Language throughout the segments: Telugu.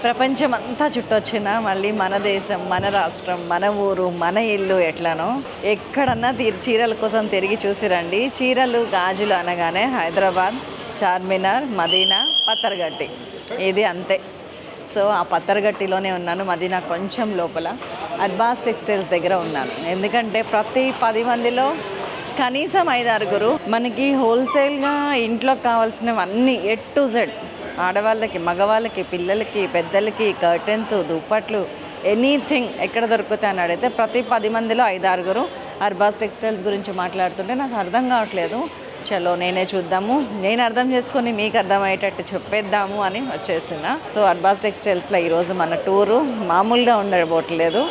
ప్రపంచం అంతా చుట్టొచ్చిన మళ్ళీ మన దేశం, మన రాష్ట్రం, మన ఊరు, మన ఇల్లు ఎట్లానో ఎక్కడన్నా చీరల కోసం తిరిగి చూసి రండి. చీరలు గాజులు అనగానే హైదరాబాద్, చార్మినార్, మదీనా, పత్తర్గట్టి, ఇది అంతే. సో ఆ పత్తర్గట్టిలోనే ఉన్నాను, మదీనా కొంచెం లోపల అర్బాస్ టెక్స్టైల్స్ దగ్గర ఉన్నాను. ఎందుకంటే ప్రతి 10 మందిలో కనీసం 5-6 మనకి హోల్సేల్గా ఇంట్లోకి కావాల్సినవన్నీ A to Z, ఆడవాళ్ళకి, మగవాళ్ళకి, పిల్లలకి, పెద్దలకి, కర్టెన్స్, దుప్పట్లు, ఎనీథింగ్ ఎక్కడ దొరుకుతాయి అని అడిగితే ప్రతి 10 మందిలో 5-6 అర్బాస్ టెక్స్టైల్స్ గురించి మాట్లాడుతుంటే నాకు అర్థం కావట్లేదు. చలో నేనే చూద్దాము, నేను అర్థం చేసుకొని మీకు అర్థమయ్యేటట్టు చెప్పేద్దాము అని వచ్చేసిన. సో అర్బాస్ టెక్స్టైల్స్లో ఈరోజు మన టూరు మామూలుగా ఉండబోట్లేదు,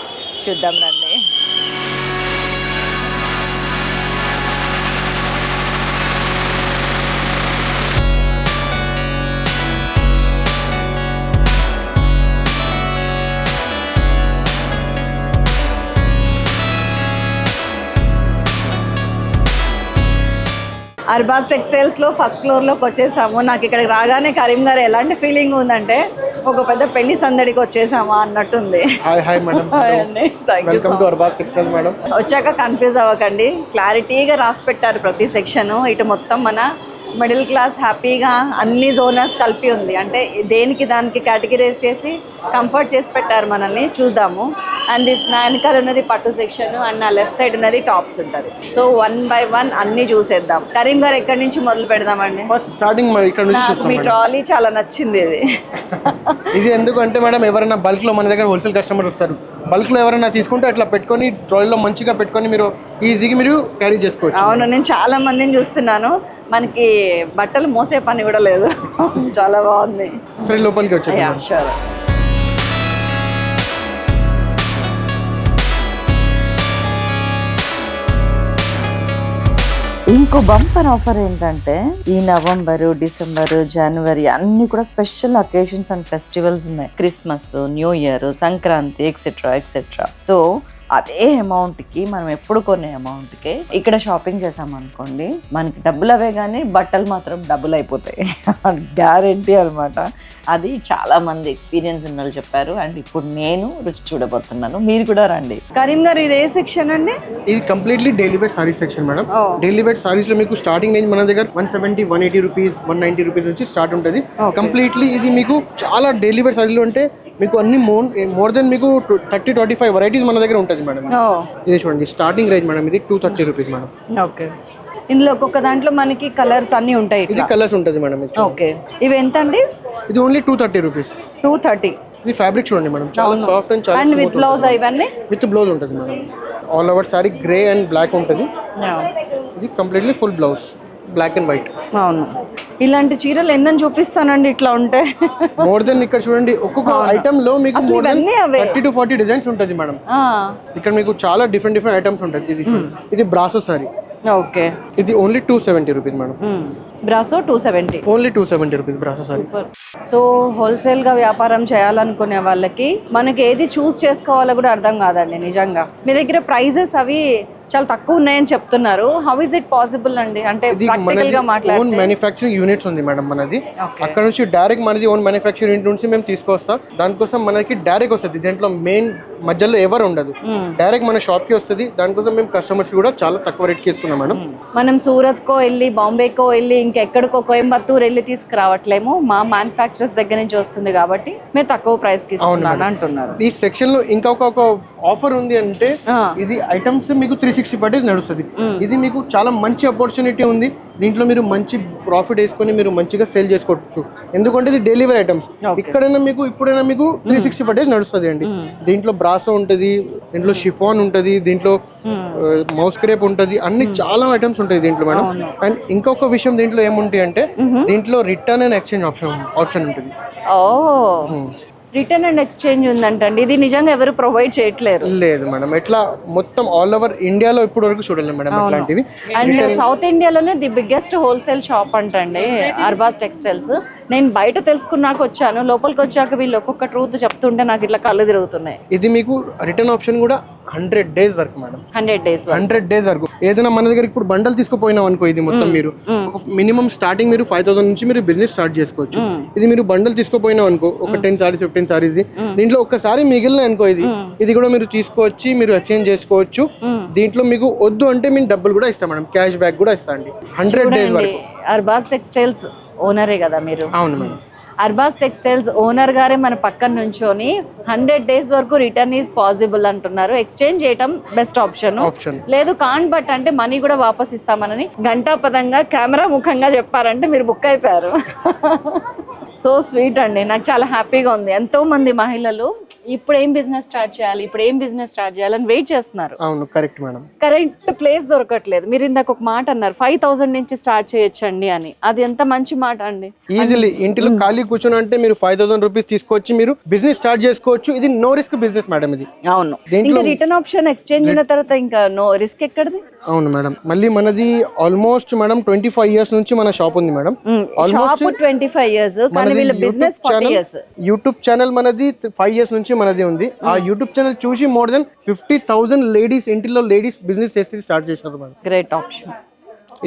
చూద్దాం రండి. అర్బాస్ టెక్స్టైల్స్లో ఫస్ట్ ఫ్లోర్లోకి వచ్చేసాము. నాకు ఇక్కడికి రాగానే కరీంగారు ఎలాంటి ఫీలింగ్ ఉందంటే ఒక పెద్ద పెళ్లి సందడికి వచ్చేసామా అన్నట్టుంది. Hi madam, welcome to Arbaaz textiles madam. వచ్చాక కన్ఫ్యూజ్ అవ్వకండి, క్లారిటీగా రాసి పెట్టారు ప్రతి సెక్షన్. ఇటు మొత్తం మన మిడిల్ క్లాస్ హ్యాపీగా అన్ని జోనర్స్ కలిపి ఉంది, అంటే దేనికి దానికి కేటగిరైజ్ చేసి కంఫర్ట్ చేసి పెట్టారు మనల్ని. చూద్దాము. అండ్ దిస్ నా వెనకాల ఉన్నది పట్టు సెక్షన్, అండ్ నా లెఫ్ట్ సైడ్ ఉన్నది టాప్స్ ఉంటుంది. సో 1 by 1 అన్ని చూసేద్దాం. కరీం గారు ఎక్కడి నుంచి మొదలు పెడదామండి? స్టార్టింగ్ ఇక్కడ నుంచి చూస్తాం. మీ ట్రాలీ చాలా నచ్చింది ఇది ఎందుకంటే మేడం, ఎవరైనా బల్క్ లో మన దగ్గర హోల్సేల్ కస్టమర్ వస్తారు, బల్క్ లో ఎవరైనా తీసుకుంటే అట్లా పెట్టుకొని ట్రాలీలో మంచిగా పెట్టుకొని మీరు ఈజీగా మీరు క్యారీ చేసుకోవచ్చు. అవును, నేను చాలా మందిని చూస్తున్నాను, మనకి బట్టలు మోసే పని కూడా లేదు. చాలా బాగుంది. సరే లోపలికి వచ్చేది. ఇంకో బంపర్ ఆఫర్ ఏంటంటే ఈ నవంబరు, డిసెంబరు, జనవరి అన్ని కూడా స్పెషల్ అకేషన్స్ అండ్ ఫెస్టివల్స్ ఉన్నాయి. Christmas, new year, Sankranti etcetera etcetera. So అదే అమౌంట్కి మనం ఎప్పుడు కొనే అమౌంట్కే ఇక్కడ షాపింగ్ చేసామనుకోండి, మనకి డబ్బులు అవే కానీ బట్టలు మాత్రం డబ్బులు అయిపోతాయి. గ్యారెంటీ అనమాట. అది చాలా మంది ఎక్స్పీరియన్స్ ఉన్న వాళ్ళు చెప్పారు. అండ్ ఇప్పుడు నేను రుచి చూడబోతున్నాను, మీరు కూడా రండి. కరీం గారు ఇది ఏ సెక్షన్ అండి? ఇది completely daily wear sarees section madam. Daily wear sarees లో మీకు స్టార్టింగ్ రేంజ్ మన దగ్గర 170, 180 రూపీస్, 190 రూపీస్ నుంచి స్టార్ట్ ఉంటుంది. కంప్లీట్లీ ఇది మీకు చాలా డైలీ వేర్ సారీలు అంటే మీకు అన్ని మోర్ దెన్ మీకు 30-35 వెరైటీస్ మన దగ్గర ఉంటుంది మేడం. ఇది చూడండి స్టార్టింగ్ రేంజ్ మేడం, ఇది 230 రూపీస్ మేడం. ఓకే, ఇందులో ఒక్కొక్క దాంట్లో మనకి కలర్స్ అన్ని ఉంటాయి. ఇది కలర్స్ ఉంటుంది మేడం. ఓకే, ఇవి ఎంత అండి? ఇది ఓన్లీ 230 రూపీస్. 230. ఇది ఫ్యాబ్రిక్ చూడండి మేడం, చాలా సాఫ్ట్ అండ్ చాలా విత్ బ్లౌజ్ ఇవన్నీ విత్ బ్లౌజ్ ఉంటుంది madam. All over saree grey and black ఉంటుంది. ఇది completely full blouse black and white. అవును, ఇలాంటి చీరలు ఎన్నని చూపిస్తానండి ఇట్లా ఉంటే. మోర్ దెన్ ఇక్కడ చూడండి ఒక్కొక్క ఐటమ్ లో మీకు 30 to 40 డిజైన్స్ ఉంటుంది మేడం. ఇక్కడ మీకు చాలా డిఫరెంట్ ఐటమ్స్ ఉంటుంది. ఇది బ్రాసో సారీ. ఓకే, ఇది only 270 rupees madam. Brasso 270, only 270 rupees brasso sorry. So wholesale గా వ్యాపారం చేయాలనుకునే వాళ్ళకి మనకి ఏది చూస్ చేసుకోవాలో కూడా అర్థం కాదండి నిజంగా. మీ దగ్గర ప్రైజెస్ అవి చాలా తక్కువ ఉన్నాయని చెప్తున్నారు. హౌ ఇస్ ఇట్ పాసిబుల్ అండి? అంటే ప్రాక్టికల్ గా మాట్లాడితే ఓన్ మ్యానుఫ్యాక్చరింగ్ యూనిట్స్ ఉంది మేడం మనది. అక్కడ నుంచి డైరెక్ట్ మనది ఓన్ మ్యానుఫ్యాక్చరింగ్ యూనిట్ నుంచి మేము తీసుకొస్తాం. దానికోసం మనకి డైరెక్ట్ వస్తుంది, దీంట్లో మెయిన్ మధ్యలో ఎవరు ఉండదు, డైరెక్ట్ మన షాప్ కి వస్తుంది. దానికోసం మేము కస్టమర్స్ కి కూడా చాలా తక్కువ రేట్ కి ఇస్తున్నాం మేడం. మనం సూరత్ కో వెళ్ళి, బాంబేకో వెళ్ళి, ఇంకెక్కడికో కోయంబత్తూర్ వెళ్ళి తీసుకురావట్లేము, మా మ్యానుఫ్యాక్చరర్స్ దగ్గర నుంచి వస్తుంది కాబట్టి మీరు తక్కువ ప్రైస్ కి ఇస్తున్నారు అంటున్నారు. ఈ సెక్షన్ లో ఇంకొక ఆఫర్ ఉంది అంటే, ఇది ఐటమ్స్ మీకు 365 days నడుస్తుంది. ఇది మీకు చాలా మంచి ఆపర్చునిటీ ఉంది. దీంట్లో మీరు మంచి ప్రాఫిట్ వేసుకొని మీరు మంచిగా సేల్ చేసుకోవచ్చు. ఎందుకంటే ఇది డైలీ వేర్ ఐటమ్స్. ఇక్కడైనా మీకు ఇప్పుడైనా మీకు 365 days నడుస్తుంది అండి. దీంట్లో బ్రాసో ఉంటుంది, దీంట్లో షిఫాన్ ఉంటుంది, దీంట్లో మౌస్ క్రేప్ ఉంటుంది, అన్ని చాలా ఐటమ్స్ ఉంటాయి దీంట్లో మేడం. అండ్ ఇంకొక విషయం దీంట్లో ఏముంటాయి అంటే, దీంట్లో రిటర్న్ అండ్ ఎక్స్చేంజ్ ఆప్షన్ ఉంటుంది. రిటర్న్ అండ్ ఎక్స్చేంజ్ ఉందంటండి. ఇది నిజంగా ఎవరు ప్రొవైడ్ చేయట్లేరు. లేదు మేడం, ఎట్లా మొత్తం ఆల్ ఓవర్ ఇండియాలో ఇప్పుడు వరకు చూడలేదు మేడం ఇట్లాంటివి. అండ్ సౌత్ ఇండియాలోనే ది బిగ్గెస్ట్ హోల్సేల్ షాప్ అంటండి అర్బాస్ టెక్స్టైల్స్. నేను బయట తెలుసుకున్నాక వచ్చాను, లోపలికి వచ్చాక వీళ్ళు ఒక్కొక్క ట్రూత్ చెప్తుంటే నాకు ఇట్లా కళ్ళు తిరుగుతున్నాయి. ఇది మీకు రిటర్న్ ఆప్షన్ కూడా 100 days వరకు మేడం. 100 days 100 days వరకు. ఏదైనా మన దగ్గర ఇప్పుడు బండల్ తీసుకుపోయినాం అనుకో, ఇది మొత్తం మీరు మినిమం స్టార్టింగ్ మీరు 5,000 నుంచి మీరు బిజినెస్ స్టార్ట్ చేసుకోవచ్చు. ఇది మీరు బండల్ తీసుకుపోయినాం అనుకో, ఒక 10 sarees 15 sarees, దీంట్లో ఒక్కసారి మిగిలిన అనుకో, ఇది కూడా మీరు తీసుకొచ్చి మీరు ఎక్స్చేంజ్ చేసుకోవచ్చు. దీంట్లో మీకు వద్దు అంటే మేము డబ్బులు కూడా ఇస్తాం మేడం, క్యాష్ బ్యాక్ కూడా ఇస్తాం అండి. 100 days వరకు. అర్బాస్ టెక్స్టైల్స్ ఓనరే కదా మీరు? అవును మేడం. అర్బాస్ టెక్స్టైల్స్ ఓనర్ గారే మన పక్కన నుంచొని 100 days వరకు రిటర్న్ ఈజ్ పాసిబుల్ అంటున్నారు. ఎక్స్చేంజ్ చేయటం బెస్ట్ ఆప్షన్. లేదు కాన్ బట్ అంటే మనీ కూడా వాపస్ ఇస్తామని గంటాపదంగా కెమెరా ముఖంగా చెప్పారంటే మీరు బుక్ అయిపోయారు. సో స్వీట్ అండి, నాకు చాలా హ్యాపీగా ఉంది. ఎంతో మంది మహిళలు ఇప్పుడు ఏం బిజినెస్ స్టార్ట్ చేయాలని వెయిట్ చేస్తున్నారు. అవును, కరెక్ట్ మేడం. కరెక్ట్ ప్లేస్ దొరకట్లేదు. మీరు ఇందాక ఒక మాట అన్నారు 5,000 నుంచి స్టార్ట్ చేయొచ్చండి అని. అది ఎంత మంచి మాట అండి. ఈజీలీ ఇంటిలో ఖాళీ కూర్చొని అంటే మీరు 5,000 రూపీస్ తీసుకొచ్చి మీరు బిజినెస్ స్టార్ట్ చేసుకోవచ్చు. ఇది నో రిస్క్ బిజినెస్ మేడం ఇది. అవును, ఇంకా రిటర్న్ ఆప్షన్ ఎక్స్చేంజ్ అయిన తర్వాత ఇంకా నో రిస్క్ ఎక్కడిది. అవును మేడం. మళ్ళీ మనది ఆల్మోస్ట్ మేడం 25 years నుంచి మన షాప్ ఉంది మేడం. ఆల్మోస్ట్ 25 years, కానీ వీళ్ళ బిజినెస్ 40 years. యూట్యూబ్ ఛానల్ మనది 5 years నుంచి మనది ఉంది. ఆ యూట్యూబ్ ఛానల్ చూసి మోర్ దెన్ 50,000 లేడీస్, ఇంటిలో లేడీస్ బిజినెస్ చేసి స్టార్ట్ చేసినారు మేడం. Great option.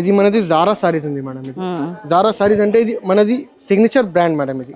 ఇది మనది జారా సారీస్ ఉంది మేడం. ఇది జారా సారీస్ అంటే ఇది మనది సిగ్నేచర్ బ్రాండ్ మేడం. ఇది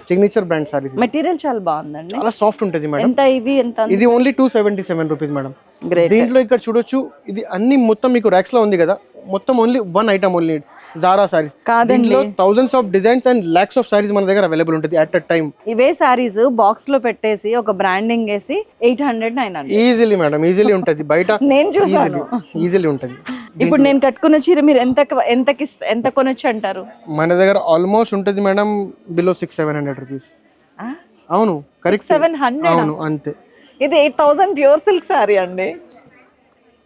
సిగ్నేచర్ బ్రాండ్ సారీస్. మెటీరియల్ చాలా బాగుందండి, చాలా సాఫ్ట్ ఉంటుంది మేడం. ఎంత ఇవి ఎంత? ఇది ఓన్లీ 277 రూపీస్ మేడం. గ్రేట్. దీంట్లో ఇక్కడ చూడొచ్చు, ఇది అన్ని మొత్తం మీకు ర్యాక్స్ లో ఉంది కదా, మొత్తం only one item only Zara saris. కాదండి, thousands of designs and lakhs of sarees మన దగ్గర అవైలబుల్ ఉంటుంది అట్ అ టైం. ఇవే సారీస్ బాక్స్ లో పెట్టేసి ఒక బ్రాండింగ్ వేసి 800 900 ఈజీలీ మేడం, ఈజీలీ ఉంటుంది బయట. నేను చూసాను, ఈజీలీ ఉంటుంది. ఇప్పుడు నేను కట్టుకున్న చీర మీరు ఎంత కొనొచ్చు అంటారు? మన దగ్గర ఆల్మోస్ట్ ఉంటుంది మేడం బిలో 600-700 రూపీస్. అవును, కరెక్ట్. 700? అవును, అంతే. ఇది 8,000 ప్యూర్ సిల్క్ సారీ అండి.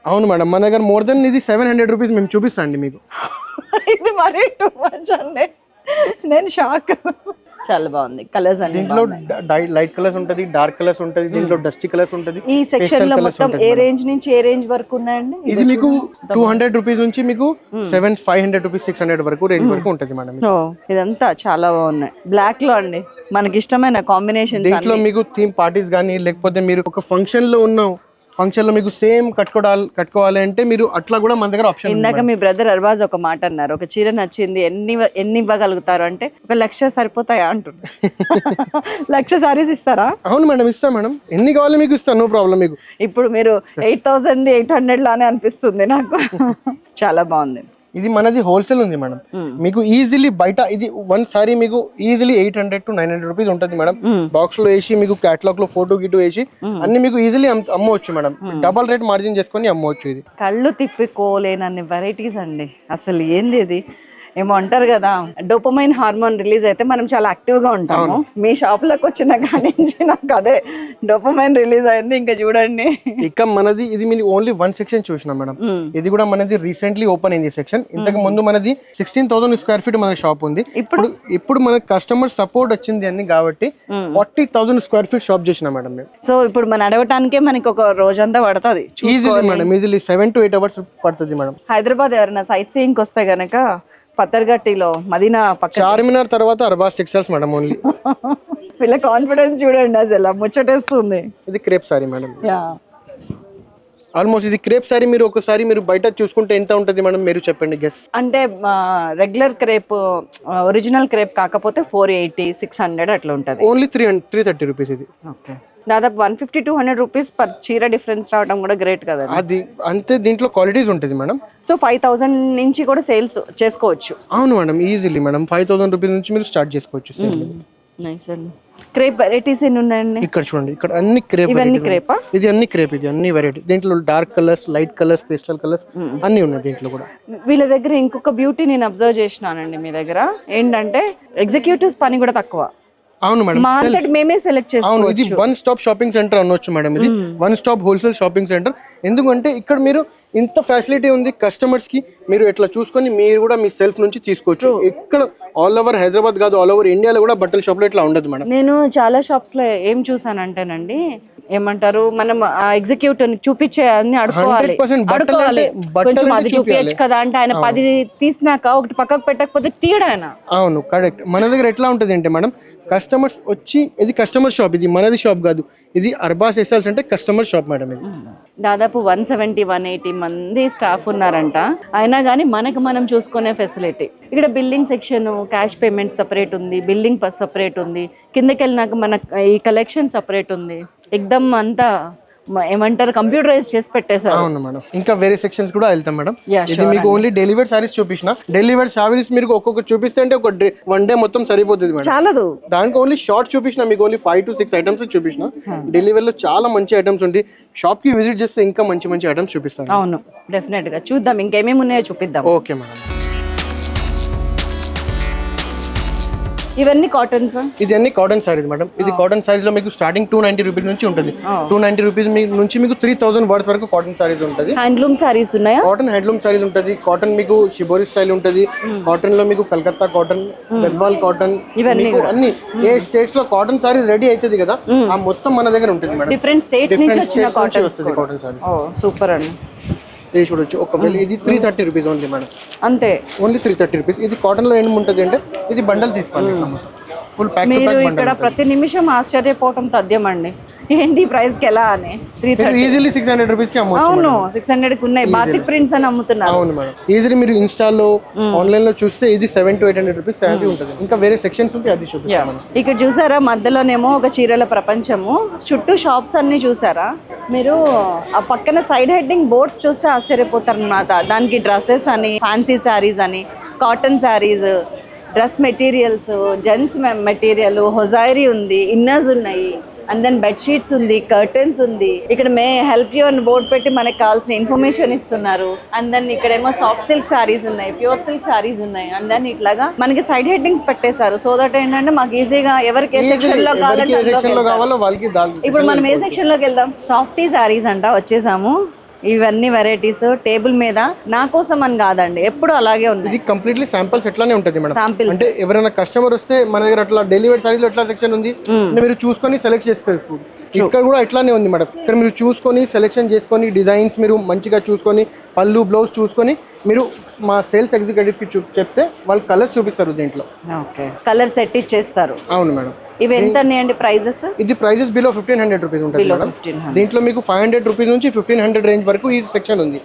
అవును మేడం, మన దగ్గర మోర్ దెన్ ఇది 700 రూపీస్ మేము చూపిస్తాం అండి మీకు. ఇది మరీ టూ మచ్ అండి, నేను షాక్. చాలా బాగుంది కలర్స్ అన్ని. దీంట్లో లైట్ కలర్స్ ఉంటది, డార్క్ కలర్స్ ఉంటది, దీంట్లో డస్టీ కలర్స్ ఉంటది. ఈ సెక్షన్ లో మొత్తం ఏ రేంజ్ నుంచి ఏ రేంజ్ వరకు ఉన్నాయండి? ఇది మీకు 200 రూపీస్ నుంచి మీకు 500 రూపీస్ 600 వరకు రేంజ్ వరకు ఉంటది మేడం. ఇదంతా చాలా బాగున్నాయి. బ్లాక్ లో అండి మనకి ఇష్టమైన కాంబినేషన్. దీంట్లో మీకు థీమ్ పార్టీస్ కానీ లేకపోతే మీరు ఒక ఫంక్షన్ లో ఉన్న ఫంక్షన్ లో మీకు సేమ్ కట్టుకోవాలి అంటే మీరు అట్లా కూడా మన దగ్గర ఆప్షన్. ఇందాక మీ బ్రదర్ అర్బాజ్ ఒక మాట అన్నారు, ఒక చీర నచ్చింది ఎన్ని ఇవ్వగలుగుతారు అంటే 1,00,000 సరిపోతాయా అంటున్నారు. 1,00,000 సారీస్ ఇస్తారా? అవును మేడం, ఇస్తాం మేడం, ఎన్ని కావాలి మీకు ఇస్తాను, నో ప్రాబ్లం. మీకు ఇప్పుడు మీరు 8,800 లానే అనిపిస్తుంది నాకు. చాలా బాగుంది. ఇది మనది హోల్సేల్ ఉంది మేడం. మీకు ఈజీలీ బయట ఇది వన్ సారీ మీకు ఈజీలీ 800 to 900 రూపీస్ ఉంటుంది మేడం. బాక్స్ లో వేసి మీకు క్యాటలాగ్ లో ఫోటో గిటో వేసి అన్ని మీకు ఈజీలీ అమ్మవచ్చు మేడం. డబల్ రేట్ మార్జిన్ చేసుకొని అమ్మవచ్చు. ఇది కళ్ళు తిప్పికోలేనన్ని వెరైటీస్ అండి. అసలు ఏంది ఇది, ఏమో అంటారు కదా, డోపమైన్ హార్మోన్ రిలీజ్ అయితే మనం చాలా యాక్టివ్ గా ఉంటాము. మీ షాప్ లోకి వచ్చిన కాడి నుంచి నాకు అదే డోపమైన్ రిలీజ్ అయింది. ఇంకా చూడండి, ఇక మనది ఇది మీరు ఓన్లీ వన్ సెక్షన్ చూసినా మేడం. ఇది కూడా మనది రీసెంట్లీ ఓపెన్ అయింది సెక్షన్. ఇంతకు ముందు మనది 16,000 square feet మన షాప్ ఉంది. ఇప్పుడు మన కస్టమర్ సపోర్ట్ వచ్చింది అన్ని కాబట్టి 40,000 square feet షాప్ చేసిన మేడం మేము. సో ఇప్పుడు మన అడగటానికే మనకి ఒక రోజంతా పడుతుంది. Easily madam, easily 7 to 8 hours పడుతుంది మేడం. హైదరాబాద్ ఎవరైనా సైట్ సీయింగ్ వస్తే గనక పత్తర్గట్టిలో మదీనా పక్క చార్మినార్ తర్వాత అర్బాస్ టెక్స్టైల్స్ మేడం ఓన్లీ. వీళ్ళ కాన్ఫిడెన్స్ చూడండి, అసలు ముచ్చటేస్తుంది. ఇది క్రేప్ సారీ మేడం. ఆల్మోస్ట్ ఇది క్రేప్ సారీ మీరు ఒకసారి మీరు బయట చూసుకుంటే ఎంత ఉంటుంది మేడం, మీరు చెప్పండి గెస్. అంటే రెగ్యులర్ క్రేప్ ఒరిజినల్ క్రేప్ కాకపోతే 480 600 అట్లా ఉంటుంది. ఓన్లీ 330 రూపీస్ ఇది. ఓకే, దాదాపు 150-200 రూపీస్ పర్ చీర డిఫరెన్స్ రావడం కూడా గ్రేట్ కదా. అది అంతే, దీంట్లో క్వాలిటీస్ ఉంటుంది మేడం. సో 5,000 నుంచి కూడా సేల్స్ చేసుకోవచ్చు. అవును మేడం, ఈజీలీ మేడం 5,000 రూపీస్ నుంచి మీరు స్టార్ట్ చేసుకోవచ్చు సేల్. నైస్ అండి. క్రేప్ వెరైటీస్ ఎన్ని ఉన్నాయండి? ఇక్కడ చూడండి, ఇక్కడ అన్ని క్రేప్. ఇవన్నీ క్రేపా? ఇది అన్ని క్రేప్, ఇది అన్ని వెరైటీ. దీంట్లో dark colours, light colours, pastel colours అన్ని ఉన్నాయి దీంట్లో కూడా. వీళ్ళ దగ్గర ఇంకొక బ్యూటీ నేను అబ్జర్వ్ చేసినానండి మీ దగ్గర, ఏంటంటే ఎగ్జిక్యూటివ్స్ పని కూడా తక్కువ. అవును మేడం, మేమే సెలెక్ట్ చేసుకోవచ్చు. ఇది వన్ స్టాప్ షాపింగ్ సెంటర్ అనొచ్చు మేడం. ఇది one stop wholesale shopping centre. ఎందుకంటే ఇక్కడ మీరు ఇంత ఫెసిలిటీ ఉంది కస్టమర్స్ కి, మీరు ఎట్లా చూసుకొని మీరు కూడా మీ సెల్ఫ్ నుంచి తీసుకోవచ్చు. ఇక్కడ ఆల్ ఓవర్ హైదరాబాద్ కాదు, ఆల్ ఓవర్ ఇండియాలో కూడా బట్టల షాప్ లో ఇట్లా ఉండదు మేడం. నేను చాలా షాప్స్ లో ఏం చూసానంటేనండి, ఏమంటారు మనం ఎగ్జిక్యూటివ్ చూపించే అన్ని అడుకోవాలి 100% బట్టలు అడుకోవాలి అంటే- బట్టలు కొంచెం అంటే అది చూపియాలి. చూపించచ్చు కదా అంటే ఆయన 10 తీసినాక ఒకటి పక్కకు పెట్టకపోతే తీయడు ఆయన. అవును కరెక్ట్. మన దగ్గర ఎట్లా ఉంటుంది అంటే మేడం, కస్టమర్స్ వచ్చి ఇది కస్టమర్ షాప్, ఇది మనది షాప్ కాదు, ఇది అర్బాస్ ఎస్ఎల్స్ అంటే కస్టమర్ షాప్ మేడం ఇది. దాదాపు 170-180 మంది స్టాఫ్ ఉన్నారంట. అయినా కానీ మనకు మనం చూసుకునే ఫెసిలిటీ ఇక్కడ billing section, cash payment separate ఉంది, బిల్లింగ్ సపరేట్ ఉంది, కిందకి వెళ్ళినాక మన ఈ కలెక్షన్ సపరేట్ ఉంది. ఎక్దమ్ అంతా ఏమంటారు కంప్యూటరైజ్ చేసి పెట్టేశారు. అవును మేడం. ఇంకా వేరే సెక్షన్స్ కూడా వెళ్తాం మేడం. Yeah, ఇది మీకు ఓన్లీ డెలివర్డ్ సారీస్ చూపించిన, డెలివర్డ్ సారీస్ మీరు ఒక్కొక్క చూపిస్తే అంటే ఒక వన్ డే మొత్తం సరిపోతుంది మేడం. చాలదు. దానికి ఓన్లీ షార్ట్ చూపించిన, మీకు ఓన్లీ 5 to 6 ఐటమ్స్ చూపించిన. డెలివరీలో చాలా మంచి ఐటమ్స్ ఉంది. షాప్ కి విజిట్ చేస్తే ఇంకా మంచి మంచి ఐటమ్స్ చూపిస్తాను. అవును డెఫినెట్ గా చూద్దాం ఇంకేమేమి ఉన్నాయో చూపిద్దాం. Okay madam. ఇవన్నీ కాటన్స్. ఇది అన్ని కాటన్ సారీస్ మేడం. ఇది కాటన్ సారీస్ లో మీకు స్టార్టింగ్ 290 రూపీస్ నుంచి ఉంటుంది. 290 రూపీస్ నుంచి మీకు 3000 వర్త్ వరకు కాటన్ సారీస్ ఉంటుంది. హ్యాండ్లూమ్ సారీస్ ఉన్నాయా? కాటన్ హ్యాండ్లూమ్ సారీస్ ఉంటుంది. కాటన్ మీకు షిబోరి స్టైల్ ఉంటుంది. కాటన్ లో మీకు కలకత్తా కాటన్, గద్వాల్ కాటన్, మీకు అన్ని ఏ స్టేట్స్ లో కాటన్ సారీస్ రెడీ అవుతుంది కదా, ఆ మొత్తం మన దగ్గర ఉంటుంది మేడం. డిఫరెంట్ స్టేట్స్ నుంచి వచ్చిన కాటన్ వస్తుంది కాటన్ సారీస్. ఓ సూపర్ అండి. ఇది చూడొచ్చు. ఒకవేళ ఇది 330 రూపీస్ ఓన్లీ మేడం. అంతే, ఓన్లీ 330 రూపీస్. ఇది కాటన్ లో ఏం ఉంటుంది అంటే ఇది బండల్ తీసుకోండి, ఫుల్ ప్యాక్ టు మీరు ప్యాక్ ఇక్కడ బండల్. ప్రతి నిమిషం ఆశ్చర్యపోవటం తథ్యమండి. ఏంటి ప్రైస్ కి ఎలా అని 330. ఈజీలీ 600 రూపీస్ కి అమ్మవచ్చు. అవును 600 కి ఉన్నాయి. బాతిక్ ప్రింట్స్ అని అమ్ముతున్నారు. అవును మేడం. ఈజీలీ మీరు ఇన్స్టాలో ఆన్లైన్ లో చూస్తే ఇది 700 to 800 రూపీస్ శాలరీ ఉంటుంది. ఇంకా వేరే సెక్షన్స్ ఉంటే అది చూపిస్తాను. ఇక్కడ చూసారా మధ్యలోనేమో ఒక చీరల ప్రపంచము, చుట్టూ షాప్స్ అన్ని చూసారా మీరు. ఆ పక్కన సైడ్ హెడ్డింగ్ బోర్డ్స్ చూస్తే ఆశ్చర్యపోతారు అన్నమాట. దానికి డ్రెస్సెస్ అని, ఫ్యాన్సీ శారీస్ అని, cotton saris, dress materials, gents material, హొజైరీ ఉంది, ఇన్నర్స్ ఉన్నాయి, అండ్ దెన్ బెడ్షీట్స్ ఉంది, కర్టన్స్ ఉంది. ఇక్కడ మే హెల్ప్ యూ అని బోర్డు పెట్టి మనకి కావాల్సిన ఇన్ఫర్మేషన్ ఇస్తున్నారు. అండ్ దెన్ ఇక్కడేమో సాఫ్ట్ సిల్క్ సారీస్ ఉన్నాయి, ప్యూర్ సిల్క్ సారీస్ ఉన్నాయి. అండ్ దెన్ ఇట్లాగా మనకి సైడ్ హెడ్డింగ్స్ పెట్టేశారు. సో దట్ ఏంటంటే మాకు ఈజీగా ఎవరికి ఏ సెక్షన్ లో కావాలంటే ఇప్పుడు మనం ఏ సెక్షన్ లోకి వెళ్దాం. సాఫ్టీ సారీస్ అంట వచ్చేసాము. ఇవన్నీ వెరైటీస్ టేబుల్ మీద నా కోసం అని కాదండి, ఎప్పుడు అలాగే ఉంది. ఇది కంప్లీట్లీ శాంపిల్స్ ఎట్లానే ఉంటుంది మేడం. శాంపిల్స్ అంటే ఎవరైనా కస్టమర్ వస్తే మన దగ్గర అట్లా డెలివరీ సారీస్ లో ఎట్లా సెక్షన్ ఉంది అంటే మీరు చూసుకొని సెలెక్ట్ చేసుకోవచ్చు. ఇక్కడ కూడా ఇట్లానే ఉంది మేడం. ఇక్కడ మీరు చూసుకొని సెలెక్షన్ చేసుకొని డిజైన్స్ మీరు మంచిగా చూసుకొని పళ్ళు బ్లౌజ్ చూసుకొని మీరు మా సేల్స్ ఎగ్జిక్యూటివ్ కి చెప్తే వాళ్ళు కలర్స్ చూపిస్తారు దీంట్లో. ఓకే, కలర్ సెట్ ఇచ్చేస్తారు. అవును మేడం. ఇవి ఎంత అండి ప్రైజెస్? ఇది ప్రైజెస్ బిలో 1500 రూపీస్ ఉంటుంది మేడం. దీంట్లో మీకు 500 రూపీస్ నుంచి 1500 రేంజ్ వరకు ఈ సెక్షన్ ఉంది.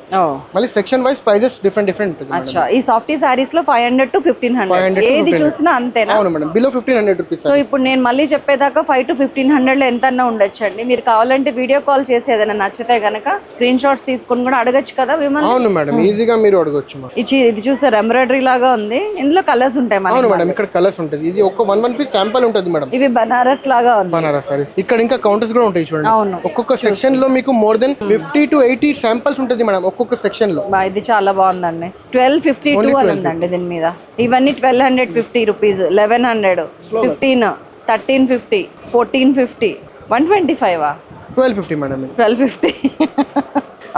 మళ్ళీ సెక్షన్ వైస్ ప్రైజెస్ డిఫరెంట్ ఉంటుంది. అచ్చా, ఈ సాఫ్టీ సారీస్ లో 500 to 1500 ఏది చూసినా అంతేనా? అవును మేడం, బిలో 1500 రూపీస్. సో ఇప్పుడు నేను మళ్ళీ చెప్పేదాకా 5 to 1500 లో ఎంత ఉండొచ్చండి. మీరు కావాలంటే వీడియో కాల్ చేసి ఏదైనా నచ్చితే గనక స్క్రీన్ షాట్స్ తీసుకొని కూడా అడగచ్చు కదా విమల్. అవును మేడం, ఈజీగా మీరు అడగొచ్చు. ఇది చూసారు ఎంబ్రాయిడరీ లాగా ఉంది. ఇందులో కలర్స్ ఉంటాయి. అవును మేడం, ఇక్కడ కలర్స్ ఉంటుంది. ఇది ఒక 1 పీస్ శాంపుల్ ఉంటుంది మేడం. ఇవి బనారస్ లాగా ఉంది. బనారస్ సారీస్. ఇక్కడ ఇంకా కౌంటర్స్ కూడా ఉంటాయి చూడండి. అవును, ఒక్కొక్క సెక్షన్ లో మీకు మోర్ దెన్ 50 to 80 శాంపిల్స్ ఉంటుంది మేడం ఒక్కొక్క సెక్షన్ లో. ఇది చాలా బాగుందండి. 1252 అని ఉందండి దీని మీద. ఇవన్నీ 1250 రూపీస్, 1100, 15, 1350, 1450, 125. 1250 మేడం. 1250.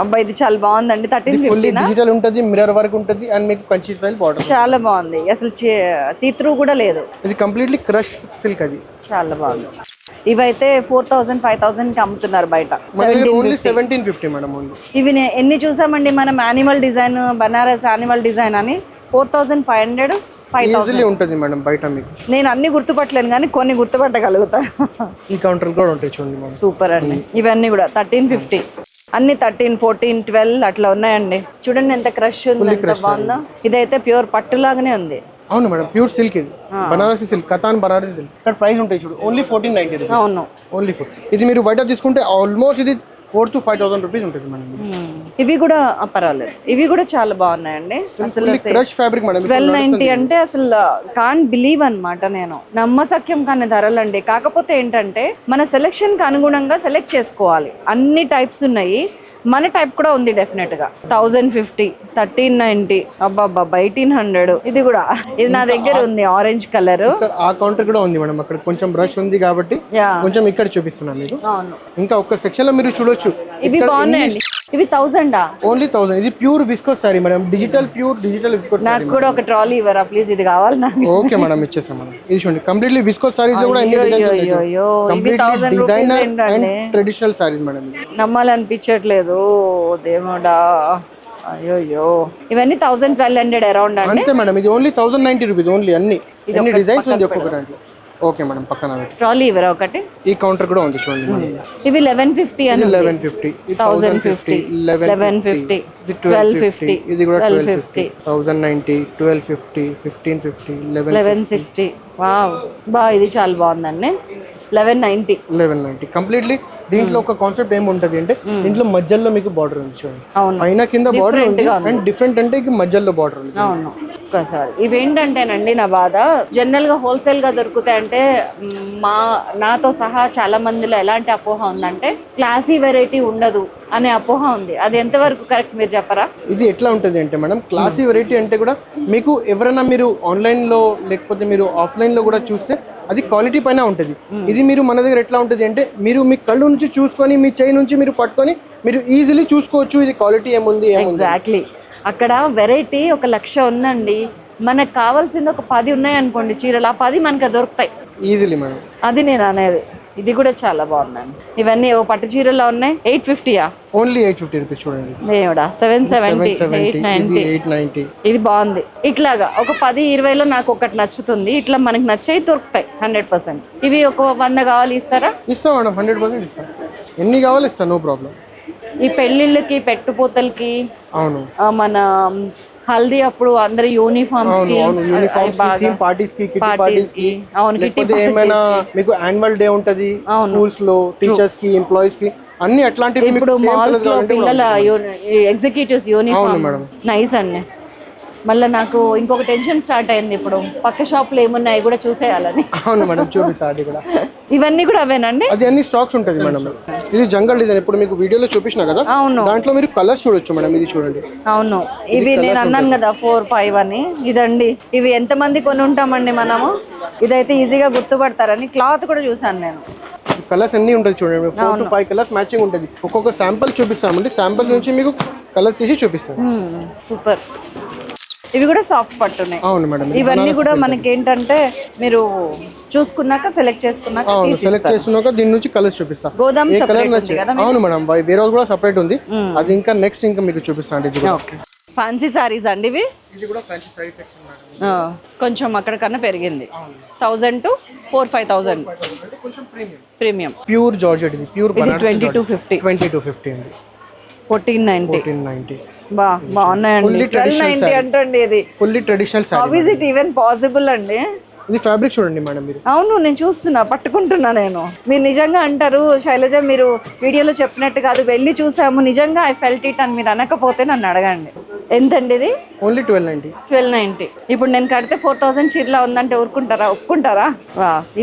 అబ్బా ఇది చాలా బాగుందండి. 1350 డిజిటల్ ఉంటుంది, మిర్రర్ వర్క్ ఉంటుంది, అండ్ మీకు కంచి స్టైల్ బార్డర్. చాలా బాగుంది. అసలు సీత్రూ కూడా లేదు. ఇది కంప్లీట్లీ క్రష్ సిల్క్. అది చాలా బాగుంది. ఇవైతే 4000, 5000 కి అమ్ముతున్నారు బయట. Only 1750 madam. ఓన్లీ ఇవి ఎన్ని చూసామండి మనం. Animal design, Banaras animal design అని 4500, 5000 ఉంటుంది మేడం బయట మీకు. నేను అన్ని గుర్తుపట్టలేను కానీ కొన్ని గుర్తుపట్టగలుగుతా. ఈ కౌంటర్ కూడా ఉంటాయి చూడండి మేడం. సూపర్ అండి. ఇవన్నీ కూడా 1350. అన్ని 13, 14, 12 అట్లా ఉన్నాయండి. చూడండి ఎంత క్రష్ ఉంది, ఎంత బాగుందో. ఇదైతే ప్యూర్ పట్టు లాగానే ఉంది. అవును మేడం, ప్యూర్ సిల్క్. ఇది బనారసి సిల్క్, కతాన్ బనారసి సిల్క్. ఇక్కడ ప్రైస్ ఉంటాయి చూడు, ఓన్లీ 1490. అవును, ఓన్లీ 4. ఇది మీరు బయట తీసుకుంటే ఆల్మోస్ట్ ఇది 4 to 5000 రూపీస్ ఉంటుంది మేడం. ఇవి కూడా పర్వాలేదు. ఇవి కూడా చాలా బాగున్నాయండి. అసలు క్రష్ ఫ్యాబ్రిక్ మేడం. 1290 అంటే అసలు కాన్ బిలీవ్ అన్నమాట. నేను నమ్మసక్యం కానీ ధరలండి. కాకపోతే ఏంటంటే మన సెలెక్షన్ కి అనుగుణంగా సెలెక్ట్ చేసుకోవాలి. అన్ని టైప్స్ ఉన్నాయి. మన టైప్ కూడా ఉంది డెఫినెట్ గా. 1050, 1390, అబ్బాబ్బా 1800. ఇది కూడా ఇది నా దగ్గర ఉంది, ఆరెంజ్ కలర్. ఆ కౌంటర్ కూడా ఉంది మేడం. అక్కడ కొంచెం బ్రష్ ఉంది కాబట్టి కొంచెం ఇక్కడ చూపిస్తున్నాను మీకు. అవును, ఇంకా ఒక్క సెక్షన్ లో మీరు చూడొచ్చు. ఇవి బాగున్నాయండి. ఇవి 1000 ఓన్లీ 1000. ఇది pure viscose sorry madam, pure digital viscose sorry. నాకు కూడా ఒక ట్రాలీ ఇవ్వరా ప్లీజ్, ఇది కావాలి నాకు. ఓకే మేడం, ఇచ్చేసాం మేడం. ఇది చూడండి కంప్లీట్లీ విస్కోస్ సారీస్ లో కూడా అన్ని డిజైన్స్ ఉన్నాయి. అయ్యో completely designer and traditional sarees madam. నమ్మాలనిపించట్లేదు దేవుడా. అయ్యో ఇవన్నీ 1000-1200 అరౌండ్ అండి. అంతే మేడం, ఇది ఓన్లీ 1090 రూపీస్ ఓన్లీ. అన్ని డిజైన్స్ ఉంది ఒక్కొక్క దాంట్లో. ఓకే మేడం, పక్కన ట్రాలీ ఇవ్వరా ఒకటి. ఈ కౌంటర్ కూడా ఉంది చూడండి. ఇవి 1150 అని 1150, 1050, 1150, 1250, ఇది కూడా 1250, 1090, 1250, 1550, 1160. వావ్ బా, ఇది చాలా బాగుందండి. 1190 కంప్లీట్లీ. దీంట్లో ఒక కాన్సెప్ట్ ఏముంటది అంటే దీంట్లో మధ్యలో మీకు బార్డర్ ఉంది చూడండి. అవును, పైన కింద బార్డర్ ఉంది అండ్ డిఫరెంట్ అంటే మధ్యలో బార్డర్ ఉంది. అవును ఒక్కసారి. ఇవేంటంటేనండి నా బాధ, జనరల్ గా హోల్సేల్ గా దొరుకుతాయంటే నాతో సహా చాలా మందిలో ఎలాంటి అపోహ ఉందంటే క్లాసీ వెరైటీ ఉండదు అనే అపోహ ఉంది. అది ఎంతవరకు కరెక్ట్ మీరు చెప్పరా? ఇది ఎట్లా ఉంటుంది అంటే మేడం, క్లాసీ వెరైటీ అంటే కూడా మీకు ఎవరైనా మీరు ఆన్లైన్ లో లేకపోతే మీరు ఆఫ్లైన్ లో కూడా చూస్తే అది క్వాలిటీ పైన ఉంటుంది. ఇది మీరు మన దగ్గర ఎట్లా ఉంటుంది అంటే మీరు మీ కళ్ళు నుంచి చూసుకొని మీ చేయి నుంచి మీరు పట్టుకొని మీరు ఈజీలీ చూసుకోవచ్చు ఇది క్వాలిటీ ఏముంది. ఎగ్జాక్ట్లీ. అక్కడ వెరైటీ 1,00,000 ఉందండి, మనకు కావాల్సింది ఒక 10 ఉన్నాయి అనుకోండి చీరలు, ఆ 10 మనకు దొరుకుతాయి ఈజీలీ మేడం. అది నేను అనేది. ఇది కూడా చాలా బాగుందండి. ఇవన్నీ పట్టు చీరల్లో ఉన్నాయి. 850 ఓన్లీ 850 రూపీస్ చూడండి. దేవుడా 770, 890. ఇది బాగుంది. ఇట్లాగా ఒక 10-20లో నాకు ఒకటి నచ్చుతుంది. ఇట్లా మనకి నచ్చేవి దొరుకుతాయి 100%. ఇవి ఒక 100 కావాలి ఇస్తారా? ఇస్తాం మేడం, 100% ఇస్తాం. ఎన్ని కావాలి ఇస్తాం, నో ప్రాబ్లం. ఈ పెళ్లిళ్ళకి పెట్టుపోతలకి, అవును మన హల్దీ అప్పుడు అందరు యూనిఫామ్స్ కి, పార్టీస్ కి, లేకపోతే ఏమైనా మీకు యాన్యువల్ డే ఉంటది స్కూల్స్ లో, టీచర్స్ కి, ఎంప్లాయీస్ కి, అన్ని అట్లాంటివి. ఇప్పుడు మాల్స్ లో పిల్లల ఎగ్జిక్యూటివ్స్ యూనిఫామ్ నైస్ అండి. మళ్ళీ నాకు ఇంకొక టెన్షన్ స్టార్ట్ అయింది, ఇప్పుడు పక్క షాప్లో ఏమున్నాయి కూడా చూసేయాలని. అవును మేడం, చూపిస్తాను కూడా. ఇవన్నీ కూడా అవేనండి? అది అన్ని స్టాక్స్ ఉంటుంది మేడం. ఇది జంగల్ డిజైన్, ఇప్పుడు మీకు వీడియోలో చూపించిన కదా. అవును, దాంట్లో మీరు కలర్స్ చూడొచ్చు మేడం. ఇది చూడండి. అవును, ఇవి నేను అన్నాను కదా 4-5 అని. ఇదండి, ఇవి ఎంతమంది కొని ఉంటామండి మనము. ఇదైతే ఈజీగా గుర్తుపడతారని క్లాత్ కూడా చూసాను నేను. కలర్స్ అన్ని ఉంటుంది చూడండి, 4 to 5 కలర్స్ మ్యాచింగ్ ఉంటుంది. ఒక్కొక్క శాంపుల్ చూపిస్తామండి, శాంపుల్ నుంచి మీకు కలర్ తీసి చూపిస్తాం. సూపర్. ఇవి కూడా సాఫ్ట్ పట్టున్నాయి. అవును మేడం. ఇవన్నీ కూడా మనకి ఏంటంటే మీరు చూసుకున్నాక సెలెక్ట్ చేసుకున్నాక సెలెక్ట్ చేసుకున్నాక దీని నుంచి కలర్స్ చూపిస్తా. గోదాం కలర్ నచ్చింది. అవును మేడం, వేరే కూడా సెపరేట్ ఉంది. అది ఇంకా నెక్స్ట్ ఇంకా మీకు చూపిస్తాను. ఇది ఫ్యాన్సీ సారీస్ అండి ఇవి. ఇది కూడా ఫ్యాన్సీ సారీ సెక్షన్ మేడం. కొంచెం అక్కడ కన్నా పెరిగింది. 1000 to 4-5,000 కొంచెం ప్రీమియం. Pure georgette. ఇది ప్యూర్ 2250 అండి. 1490. బాగున్నాయండి. 1290 అంటండి. ఇది fully traditional sorry. How is it even possible అండి? ఇది ఫ్యాబ్రిక్ చూడండి మేడం మీరు. అవును, నేను చూస్తున్నా, పట్టుకుంటున్నా నేను. మీరు నిజంగా అంటారు శైలజ, మీరు వీడియోలో చెప్పినట్టు కాదు, వెళ్ళి చూసాము నిజంగా ఐ ఫెల్ట్ ఇట్ అని మీరు అనకపోతే నన్ను అడగండి. ఎంతండి ఇది? ఓన్లీ 1290. ఇప్పుడు నేను కడితే 4000 చీరలా ఉందంటే ఊరుకుంటారా, ఒప్పుకుంటారా?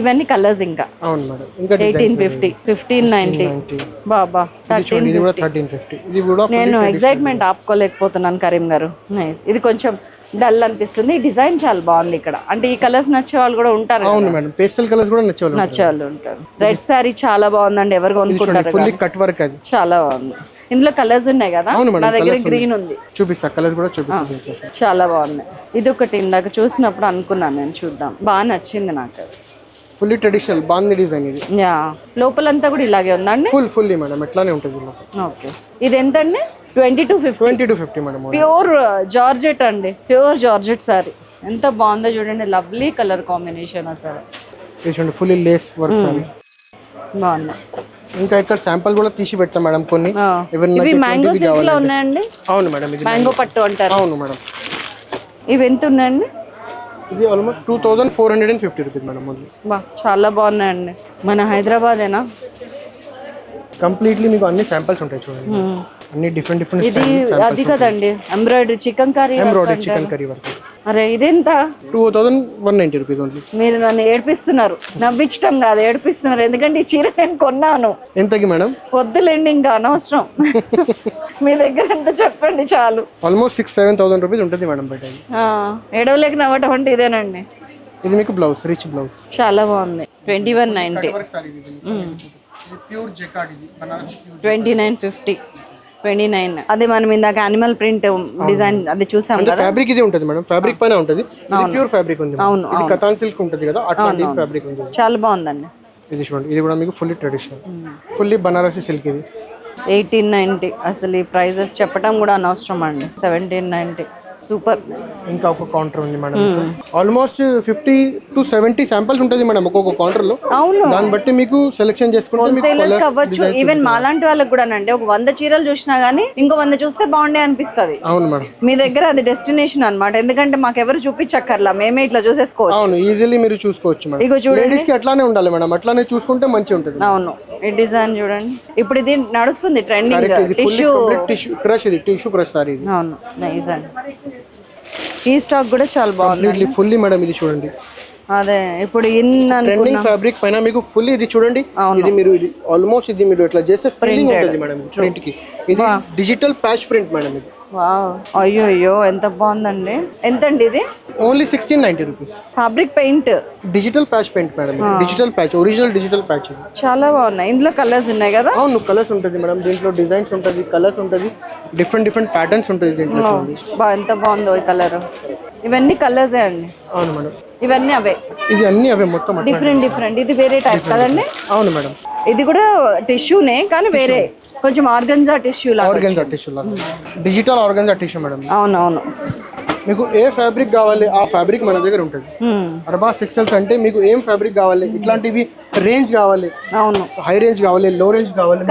ఇవన్నీ కలర్స్ ఇంకా. అవును మేడం. ఇంకా 1850, 1590. బాబా 1350. ఇది కూడా నేను ఎక్సైట్మెంట్ ఆపుకోలేకపోతున్నాను కరీం గారు. నైస్. ఇది కొంచెం డల్ అనిపిస్తుంది. ఈ డిజైన్ చాలా బాగుంది ఇక్కడ. అంటే ఈ కలర్స్ నచ్చే వాళ్ళు కూడా ఉంటారు. అవును మేడం, పేస్టల్ కలర్స్ కూడా నచ్చే వాళ్ళు ఉంటారు. రెడ్ సారీ చాలా బాగుందండి. ఎవరు కొనుక్కుంటారు? Fully cut work. అది చాలా బాగుంది. ఇందులో కలర్స్ ఉన్నాయి కదా, నా దగ్గర గ్రీన్ ఉంది. చూపిస్తా, కలర్స్ కూడా చూపిస్తా. చాలా బాగున్నాయి. ఇది ఒకటి ఇందాక చూసినప్పుడు అనుకున్నాను నేను, చూద్దాం, బాగా నచ్చింది నాకు. ఫుల్లీ ట్రెడిషనల్ బాగుంది డిజైన్. ఇది లోపలంతా కూడా ఇలాగే ఉందండి. ఫుల్లీ మేడం, ఎట్లానే ఉంటుంది. ఓకే. ఇది ఎంత అండి? 2250 మేడం. ప్యూర్ జార్జెట్ అండి, ప్యూర్ జార్జెట్ సారీ. ఎంత బాగుందో చూడండి, లవ్లీ కలర్ కాంబినేషన్ అసలు. ఫుల్లీ లేస్ వర్క్ సారీ బాగున్నాయి. ఇంకా ఇక్కడ శాంపుల్ కూడా తీసి పెడతాం మేడం కొన్ని. ఇవి మ్యాంగో సిల్క్ లో ఉన్నాయండి. అవును మేడం, ఇది మ్యాంగో పట్టు అంటారు. అవును మేడం. ఇవి ఎంత ఉన్నాయండి? ఇది ఆల్మోస్ట్ 2450 రూపీస్ మేడం. చాలా బాగున్నాయండి. మన హైదరాబాదేనా? కంప్లీట్లీ మీకు అన్ని శాంపిల్స్ ఉంటాయి చూడండి, అన్ని డిఫరెంట్. ఇది అది కదండి, ఎంబ్రాయిడరీ చికెన్ కర్రీ వర్క్. అరే ఇదెంత? 2190 రూపీస్ ఓన్లీ. మీరు నన్ను ఏడిపిస్తున్నారు, నవ్వించడం కాదు ఏడిపిస్తున్నారు. ఎందుకంటే ఈ చీర నేను కొన్నాను. ఎంతకి మేడం? వద్దులేండి, ఇంకా అనవసరం. మీ దగ్గర ఎంత చెప్పండి చాలు. ఆల్మోస్ట్ 6-7,000 రూపీస్ ఉంటుంది మేడం బయట. ఏడవలేక నవ్వటం అంటే ఇదేనండి. ఇది మీకు బ్లౌజ్, రిచ్ బ్లౌజ్. చాలా బాగుంది. 2190. Pure jacquard. ఇది 2950. 29. అది మనం ఇందాక యానిమల్ ప్రింట్ డిజైన్ అది చూసాం అంటే కదా. ఫ్యాబ్రిక్ ఇది ఉంటుంది మేడం, ఫ్యాబ్రిక్ పైన ఉంటుంది, ప్యూర్ ఫ్యాబ్రిక్ ఉంది. ఇది కతాన్ సిల్క్ ఉంటుంది కదా, అట్లాంటి ఫ్యాబ్రిక్ ఉంది. చాలా బాగుందండి. ఇది చూడండి, ఇది కూడా మీకు fully traditional, fully Banarasi silk. ఇది 1890. అసలు ఈ ప్రైజెస్ చెప్పడం కూడా అనవసరం అండి. 1790 సూపర్. ఇంకా ఒక కౌంటర్ ఉంది మేడం, ఆల్మోస్ట్ 50 to 70 శాంపిల్స్ ఉంటుంది మేడం ఒక్కొక్క కౌంటర్ లో. అవును, దాన్ని బట్టి మీకు సెలెక్షన్ చేసుకుంటే హోల్సేలర్స్ అవ్వచ్చు, ఈవెన్ మాలాంటి వాళ్ళకి కూడా అండి. ఒక 100 చీరలు చూసినా గానీ ఇంకో 100 చూస్తే బాగుండే అనిపిస్తుంది. అవును మేడం, మీ దగ్గర అది డెస్టినేషన్ అన్నమాట. ఎందుకంటే మాకు ఎవరు చూపించక్కర్లా, మేమే ఇట్లా చూసేసుకోవచ్చు. అవును, ఈజీలీ మీరు చూసుకోవచ్చు మేడం. ఇగో చూడండి, లేడీస్ కి అట్లానే ఉండాలి మేడం, అట్లానే చూసుకుంటే మంచిగా ఉంటుంది. అవును, ఈ డిజైన్ చూడండి, ఇప్పుడు ఇది నడుస్తుంది ట్రెండింగ్ టిష్యూ క్రష్. ఇది టిష్యూ క్రష్ సారీ ఇది. అవును, నైస్ అండి. ఈ స్టాక్ కూడా చాలా బాగుంది. ఫుల్లీ మేడం ఇది చూడండి, అదే ఇప్పుడు ట్రెండింగ్ ఫ్యాబ్రిక్ పైన మీకు ఫుల్లీ ఇది చూడండి. ఇది మీరు ఇది ఆల్మోస్ట్ ఇది మీరు ఇట్లా చేస్తే ఫీలింగ్ ఉంటుంది మేడం ప్రింట్ కి. ఇది డిజిటల్ ప్యాచ్ ప్రింట్ మేడం ఇది. వావ్, అయ్యో అయ్యో ఎంత బాగుందండి. ఎంతండి ఇది? Only 1690 rupees. Fabric paint, digital patch paint madam, digital patch, original digital patch. చాలా బాగున్నాయి. ఇందులో కలర్స్ ఉన్నాయి కదా? అవును, కలర్స్ ఉంటుంది మేడం దీంట్లో, డిజైన్స్ ఉంటుంది, కలర్స్ ఉంటుంది, డిఫరెంట్ ప్యాటర్న్స్ ఉంటుంది దీంట్లో. ఎంత బాగుందో ఈ కలర్. ఇవన్నీ కలర్సే అండి. అవును మేడం, ఇవన్నీ అవే, ఇది అన్ని అవే మొత్తం డిఫరెంట్. ఇది వేరే టైప్ కదండి? అవును మేడం, ఇది కూడా టిష్యూనే కానీ వేరే, కొంచెం ఆర్గన్జా టిష్యూ లాగా. ఆర్గన్జా టిష్యూ లాగా, డిజిటల్ ఆర్గన్జా టిష్యూ మేడం. అవునవును. మీకు ఏ ఫ్యాబ్రిక్ కావాలి ఆ ఫ్యాబ్రిక్ మన దగ్గర ఉంటుంది. అర్బా సిక్సెల్స్ అంటే మీకు ఏం ఫ్యాబ్రిక్ కావాలి, ఇట్లాంటివి రేంజ్ కావాలి, అవును, హై రేంజ్ కావాలి, లో రేంజ్ కావాలి,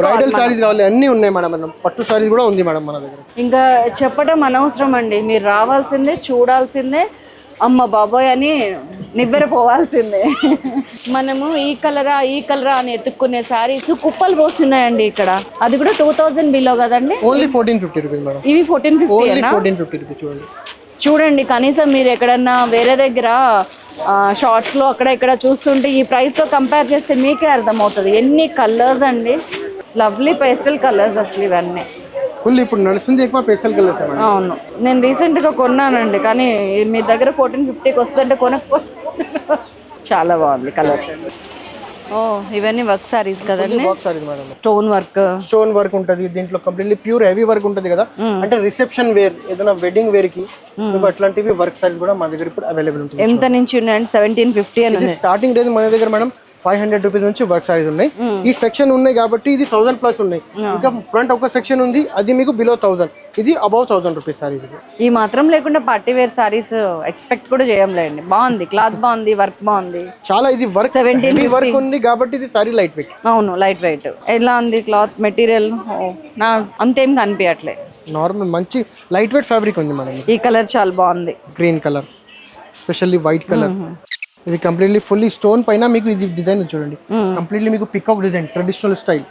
బ్రైడల్ సారీస్ కావాలి, అన్ని ఉన్నాయి మేడం. పట్టు సారీస్ కూడా ఉంది మేడం మన దగ్గర. ఇంకా చెప్పడం అనవసరం అండి, మీరు రావాల్సిందే, చూడాల్సిందే, అమ్మ బాబోయ్ అని నివ్వెరపోవాల్సిందే. మనము ఈ కలరా అని ఎత్తుక్కునే సారీస్ కుప్పలు పోస్తున్నాయండి ఇక్కడ. అది కూడా 2000 బిలో కదండి. Only 1450 rupees madam. ఇవి 1450 రూపీస్. చూడండి చూడండి, కనీసం మీరు ఎక్కడన్నా వేరే దగ్గర షార్ట్స్లో అక్కడ ఇక్కడ చూస్తుంటే ఈ ప్రైస్తో కంపేర్ చేస్తే మీకే అర్థమవుతుంది. ఎన్ని కలర్స్ అండి, లవ్లీ పేస్టల్ కలర్స్ అసలు ఇవన్నీ. ఫుల్ ఇప్పుడు నడుస్తుంది ఎక్కువ పేస్టల్ కలర్స్. అవును, నేను రీసెంట్గా కొన్నానండి, కానీ మీ దగ్గర 1450కి వస్తుందంటే కొనకపోతే. చాలా బాగుంది కలర్. ఓ, ఇవన్నీ వర్క్ సారీస్ కదండి? Work saris madam, stone work ఉంటుంది దీంట్లో, కంప్లీట్లీ ప్యూర్ హెవీ వర్క్ ఉంటుంది కదా. అంటే రిసెప్షన్ వేర్, ఏదైనా వెడ్డింగ్ వేర్ కి మీకు అట్లాంటివి వర్క్ సారీస్ కూడా మా దగ్గర ఇప్పుడు అవైలబుల్ ఉంటుంది. ఎంత నుంచి ఉన్నాయండి? 1750 అని స్టార్టింగ్ రేంజ్ మన దగ్గర మేడం. 500 రూపీస్ నుంచి వర్క్ సారీస్ ఉన్నాయి. ఈ సెక్షన్ ఉన్నాయి కాబట్టి ఇది 1000 ప్లస్ ఉన్నాయి. ఇంకా ఫ్రంట్ ఒక సెక్షన్ ఉంది, అది మీకు బిలో 1000, ఇది అబౌవ్ 1000 రూపీస్ సారీస్. ఈ మాత్రం లేకుండా పార్టీ వేర్ సారీస్ ఎక్స్పెక్ట్ కూడా చేయంలేండి. బాగుంది, క్లాత్ బాగుంది, వర్క్ బాగుంది చాలా. ఇది వర్క్ 17 వర్క్ ఉంది కాబట్టి ఇది సారీ లైట్ వెయిట్. అవును, లైట్ వెయిట్. ఎలా ఉంది క్లాత్ మెటీరియల్? నా అంతేం కనిపించట్లే, నార్మల్ మంచి లైట్ వెయిట్ ఫ్యాబ్రిక్ ఉంది మేడం. ఈ కలర్ చాలా బాగుంది, green colour, specially white colour. ఇది కంప్లీట్లీ ఫుల్లీ స్టోన్ పైన మీకు ఇది డిజైన్ చూడండి, కంప్లీట్లీ మీకు పికాక్ డిజైన్, ట్రెడిషనల్ స్టైల్.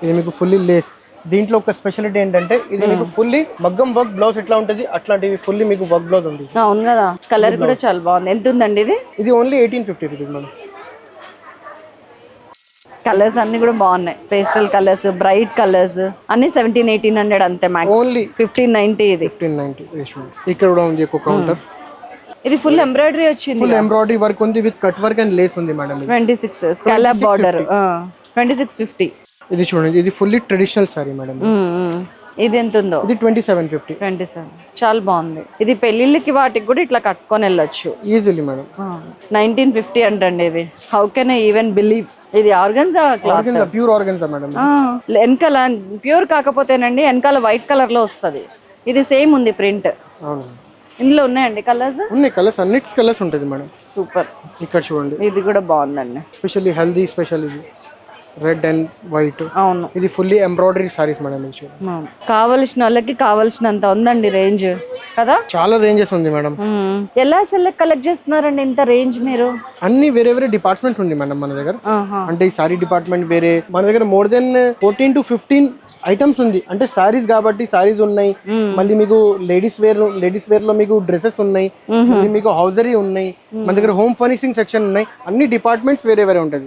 ఇది మీకు ఫుల్లీ లేస్. దీంట్లో ఒక స్పెషాలిటీ ఏంటంటే ఇది మీకు ఫుల్లీ మగ్గం వర్క్ బ్లౌజ్ ఎట్లా ఉంటుంది అట్లాంటివి ఫుల్లీ మీకు వర్క్ బ్లౌజ్ ఉంది. అవును కదా, కలర్ కూడా చాలా బాగుంది. ఎంత ఉందండి ఇది? ఇది ఓన్లీ 1850 రూపీస్ మేడం. కలర్స్ అన్ని కూడా బాగున్నాయి, పేస్టల్ కలర్స్, బ్రైట్ కలర్స్ అన్ని 1700-1800 అంతే మ్యాక్స్. ఓన్లీ 1590 ఇది. 1590. ఇక్కడ కూడా ఉంది ఒక కౌంటర్. ఇది ఫుల్ ఎంబ్రాయిడరీ వచ్చింది, ఫుల్ ఎంబ్రాయిడరీ వర్క్ ఉంది with cut work and Lay's ఉంది మేడం. 26 scallop border, 2650. ఇది చూడండి, ఇది ఫుల్లీ ట్రెడిషనల్ సారీ మేడం. ఇది ఎంత ఉందో? ఇది 2750. 27 చాలా బాగుంది. ఇది పెళ్లిళ్ళకి వాటికి కూడా ఇట్లా కట్టుకొని వెళ్ళొచ్చు ఈజీలీ మేడం. 1950 అంటండి ఇది. How can I even believe? ఇది organza cloth, pure organza madam. వెనకాల ప్యూర్ కాకపోతేనండి వెనకాల వైట్ కలర్ లో వస్తుంది. ఇది సేమ్ ఉంది ప్రింట్. అవును, ఇందులో ఉన్నాయండి కలర్స్? ఉన్నాయి కలర్స్, అన్నిటి కలర్స్ ఉంటుంది మేడం. సూపర్. ఇక్కడ చూడండి, ఇది కూడా బాగుందండి, స్పెషల్లీ హెల్దీ స్పెషల్. ఇది రెడ్ అండ్ వైట్. అవును, ఇది ఫుల్లీ ఎంబ్రాయిడరీ సారీస్ మేడం. కావలసిన వాళ్ళకి కావాల్సినంత ఉందండి రేంజ్ కదా, చాలా రేంజెస్ ఉంది మేడం. ఎలా కలెక్ట్ చేస్తున్నారండి ఇంత రేంజ్ మీరు? అన్ని వేరే వేరే డిపార్ట్మెంట్ ఉంది మేడం మన దగ్గర. అంటే ఈ సారీ డిపార్ట్మెంట్ వేరే, మన దగ్గర మోర్ దెన్ 14 to 15 ఐటమ్స్ ఉంది. అంటే సారీస్ కాబట్టి సారీస్ ఉన్నాయి, మళ్ళీ మీకు లేడీస్ వేర్ లో మీకు డ్రెస్సెస్ ఉన్నాయి, మళ్ళీ మీకు హౌజరీ ఉన్నాయి, మన దగ్గర హోమ్ ఫర్నిషింగ్ సెక్షన్ ఉన్నాయి. అన్ని డిపార్ట్మెంట్స్ వేరే వేరే ఉంటది.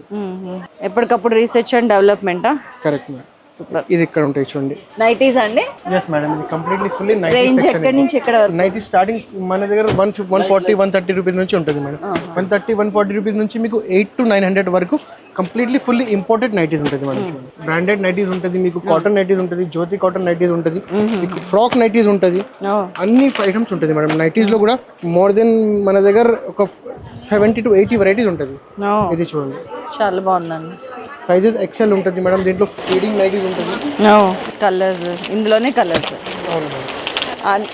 ఎప్పటికప్పుడు research and development. Correct madam. Super. ఇది ఇక్కడ ఉంటాయి చూడండి. నైటీస్ అండి? ఎస్ మేడం, ఇది completely fully nighty range section. ఎక్కడి నుంచి ఎక్కడ వరకు? నైటీ స్టార్టింగ్ మన దగ్గర 140 130 రూపీస్ నుంచి ఉంటుంది మేడం. 130 140 రూపీస్ నుంచి మీకు 800 to 900 వరకు కంప్లీట్లీ ఫుల్లీ ఇంపోర్టెడ్ నైటీస్ ఉంటుంది మేడం. బ్రాండెడ్ నైటీస్ ఉంటుంది, మీకు కాటన్ నైటీస్ ఉంటుంది, జ్యోతి కాటన్ నైటీస్ ఉంటుంది, మీకు ఫ్రాక్ నైటీస్ ఉంటుంది, అన్ని ఐటమ్స్ ఉంటుంది మేడం. నైటీస్ లో కూడా మోర్ దెన్ మన దగ్గర ఒక 70 to 80 వెరైటీస్ ఉంటుంది. ఇది చూడండి, చాలా బాగుందండి. సైజెస్ ఎక్సెల్ ఉంటుంది మేడం. దీంట్లో ఫీడింగ్ నైటీస్ ఉంటుంది. కలర్స్ ఇందులోనే కలర్స్. అవును మేడం.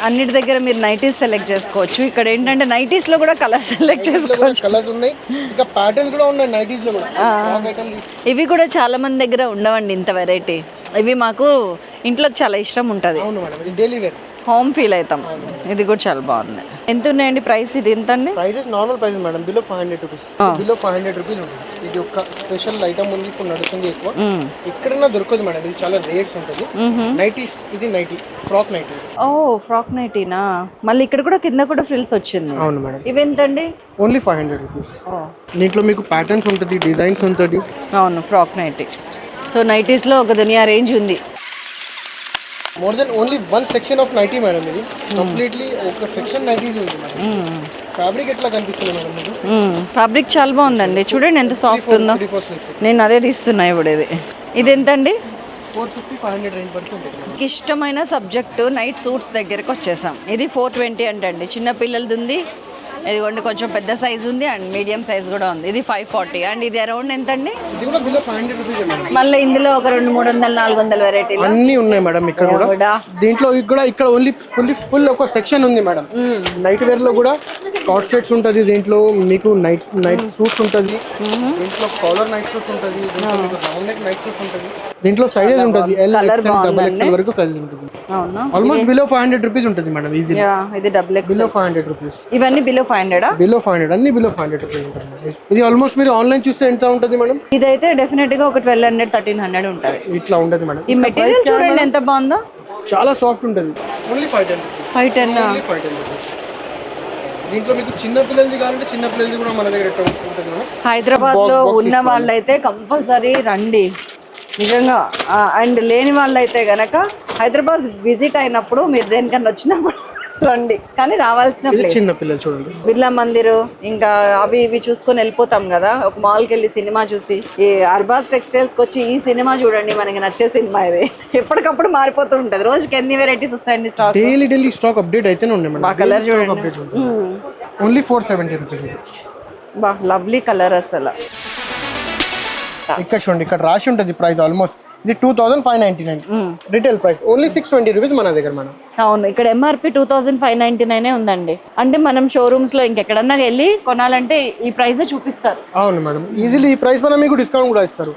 అన్నిటి దగ్గర మీరు నైటీస్ సెలెక్ట్ చేసుకోవచ్చు. ఇక్కడ ఏంటంటే నైటీస్ లో కూడా కలర్ సెలెక్ట్ చేసుకోవచ్చు. కలర్స్ ఉన్నాయి, ఇంకా ప్యాటర్న్స్ కూడా ఉన్నాయి నైటీస్ లో కూడా. ఇవి కూడా చాలా మంది దగ్గర ఉండవండి ఇంత వెరైటీ. ఇవి మాకు ఇంట్లోకి చాలా ఇష్టం ఉంటుంది. అవును మేడం, ఇది డైలీ వేర్, హోమ్ ఫీల్ అవుతాం. ఇది కూడా చాలా బాగుంది. ఎంత ఉన్నాయండి ప్రైస్? ఇది ఎంత అండి? Prices normal prices madam, below 500 rupees. Below 500 rupees ఉంటుంది. ఇది ఒక స్పెషల్ ఐటమ్ ఉంది, ఇప్పుడు నడుస్తుంది ఎక్కువ. ఎక్కడన్నా దొరకదు మేడం, ఇది చాలా రేట్స్ ఉంటుంది. నైటీస్, ఇది నైటీ, ఫ్రాక్ నైటీ. ఓ, ఫ్రాక్ నైటీనా? మళ్ళీ ఇక్కడ కూడా కింద కూడా ఫ్రిల్స్ వచ్చింది. అవును మేడం. ఇవి ఎంతండి? Only 500 rupees. దీంట్లో మీకు ప్యాటర్న్స్ ఉంటుంది, డిజైన్స్ ఉంటుంది. అవును, ఫ్రాక్ నైటీ. సో నైటీస్లో ఒక దునియా రేంజ్ ఉంది. More than only one section of nighty madam. ఇది కంప్లీట్లీ ఒక సెక్షన్ నైటీస్ ఉంది మేడం. ఫ్యాబ్రిక్ ఎట్లా కనిపిస్తుంది మేడం మీకు? ఫ్యాబ్రిక్ చాలా బాగుందండి, చూడండి ఎంత సాఫ్ట్ ఉందో. నేను అదే తీస్తున్నా ఇప్పుడు. ఇది ఎంతండి? 450 500 రేంజ్ వరకు ఉంటుంది. మీకు ఇష్టమైన సబ్జెక్టు నైట్ సూట్స్ దగ్గరికి వచ్చేసాం. ఇది 420 అంటండి. చిన్న పిల్లలది ఉంది, ఇదిగోండి కొంచెం పెద్ద సైజ్ ఉంది అండ్ మీడియం సైజ్ కూడా ఉంది. ఇది 540 అండ్ ఇది అరౌండ్ ఎంతండి? ఇది కూడా బిలో 500 రూపీస్ మేడం. మళ్ళీ ఇందులో ఒక 200 300 400 వెరైటీలు అన్ని ఉన్నాయి మేడం ఇక్కడ కూడా. దీంట్లో కూడా ఇక్కడ ఓన్లీ ఫుల్ ఒక సెక్షన్ ఉంది మేడం. నైట్ వేర్ లో కూడా కాట్ సెట్స్ ఉంటుంది, దీంట్లో మీకు నైట్ సూట్స్ ఉంటుంది, దీంట్లో కాలర్ నైట్ సూట్స్ ఉంటుంది, దీంట్లో మీకు రౌండ్ నెక్ నైట్ సూట్స్ ఉంటుంది. దీంట్లో సైజెస్ ఉంటుంది, ఎల్ ఎక్స్ఎల్ డబుల్ ఎక్స్ఎల్ వరకు సైజ్ ఉంటుంది. ఆల్మోస్ట్ బిలో 500 రూపీస్ ఉంటుంది మేడం. ఈజీ. ఇది డబుల్ ఎక్స్ బిలో 500 రూపీస్. ఇవన్నీ బిలో 500? బిలో 500, అన్ని బిలో 500 రూపీస్ ఉంటుంది. ఇది ఆల్మోస్ట్ మీరు ఆన్లైన్ చూస్తే ఎంత ఉంటుంది మేడం? ఇదైతే డెఫినెట్ గా ఒక 1200 1300 ఉంటుంది. ఇట్లా ఉంటుంది మేడం. ఈ మెటీరియల్ చూడండి ఎంత బాగుందో, చాలా సాఫ్ట్ ఉంటుంది. ఓన్లీ 510. 510 రూపీస్. దీంట్లో మీకు చిన్న పిల్లలది కావాలంటే చిన్న పిల్లలది కూడా మన దగ్గర ఉంటుంది మేడం. హైదరాబాద్ లో ఉన్న వాళ్ళైతే కంపల్సరీ రండి నిజంగా. అండ్ లేని వాళ్ళైతే గనక హైదరాబాద్ విజిట్ అయినప్పుడు మీరు దేనికన్నా వచ్చినప్పుడు రండి. కానీ రావాల్సిన ప్లేస్ చిన్న పిల్లలు చూడండి, బిర్లా మందిర్, ఇంకా అవి ఇవి చూసుకొని వెళ్ళిపోతాం కదా. ఒక మాల్కి వెళ్ళి సినిమా చూసి ఈ అర్బాజ్ టెక్స్టైల్స్ కి వచ్చి ఈ సినిమా చూడండి, మనకి నచ్చే సినిమా ఇది. ఎప్పటికప్పుడు మారిపోతూ ఉంటుంది. రోజుకి ఎన్ని వెరైటీస్ వస్తాయండి స్టాక్? డైలీ స్టాక్ అప్డేట్ అయితేనే ఉన్నాయి మేడం. ఆ కలర్ చూడండి, ఓన్లీ 470 రూపీస్. బా లవ్లీ కలర్ అసలు. ఇక్కడ చూడండి, ఇక్కడ రాసి ఉంటుంది ప్రైస్. ఆల్మోస్ట్ ఇది 2599 రిటైల్ ప్రైస్. ఓన్లీ 620 రూపీస్ మన దగ్గర మేడం. అవును, ఇక్కడ ఎంఆర్పి 2599 ఉందండి. అంటే మనం షోరూమ్స్ లో ఇంకెక్కడన్నా వెళ్ళి కొనాలంటే ఈ ప్రైస్ చూపిస్తారు. అవును మేడం, ఈజీలీ ఈ ప్రైస్ పైన మీకు డిస్కౌంట్ కూడా ఇస్తారు.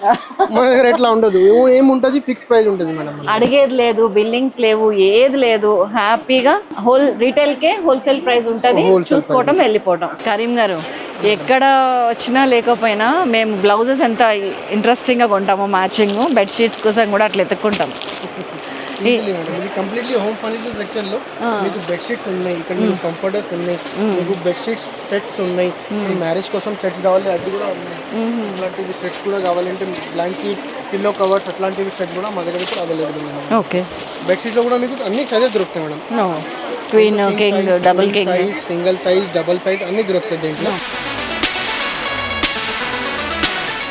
మన దగ్గర ఎట్లా ఉండదు, ఏముంటుంది ఫిక్స్ ప్రైస్ ఉంటుంది మేడం. అడిగేది లేదు, బిల్లింగ్స్ లేవు, ఏది లేదు. హ్యాపీగా రీటైల్ కే హోల్సేల్ ప్రైస్ ఉంటుంది, చూసుకోవటం వెళ్ళిపోవటం. కరీం గారు, ఎక్కడ వచ్చినా లేకపోయినా మేము బ్లౌజెస్ ఎంత ఇంట్రెస్టింగ్ గా కొంటామో, మ్యాచింగ్ బెడ్షీట్స్ కోసం కూడా అట్లా ఎత్తుక్కుంటాం. ఇది కంప్లీట్లీ హోమ్ ఫర్నిచర్ సెక్షన్ లో మీకు బెడ్షీట్స్ ఉన్నాయి, ఇక్కడ మీకు కంఫర్టర్స్ ఉన్నాయి, మీకు బెడ్షీట్స్ సెట్స్ ఉన్నాయి. మ్యారేజ్ కోసం సెట్స్ కావాలి అది కూడా ఉన్నాయి. ఇట్లాంటివి సెట్స్ కూడా కావాలంటే బ్లాంకెట్, పిల్లో కవర్స్ అట్లాంటివి సెట్స్ కూడా మా దగ్గర అవైలబుల్ ఉన్నాయి. ఓకే, బెడ్షీట్ లో కూడా మీకు అన్ని సైజెస్ దొరుకుతాయి madam. Queen, king, double king, single size, double size అన్ని దొరుకుతాయి దీంట్లో.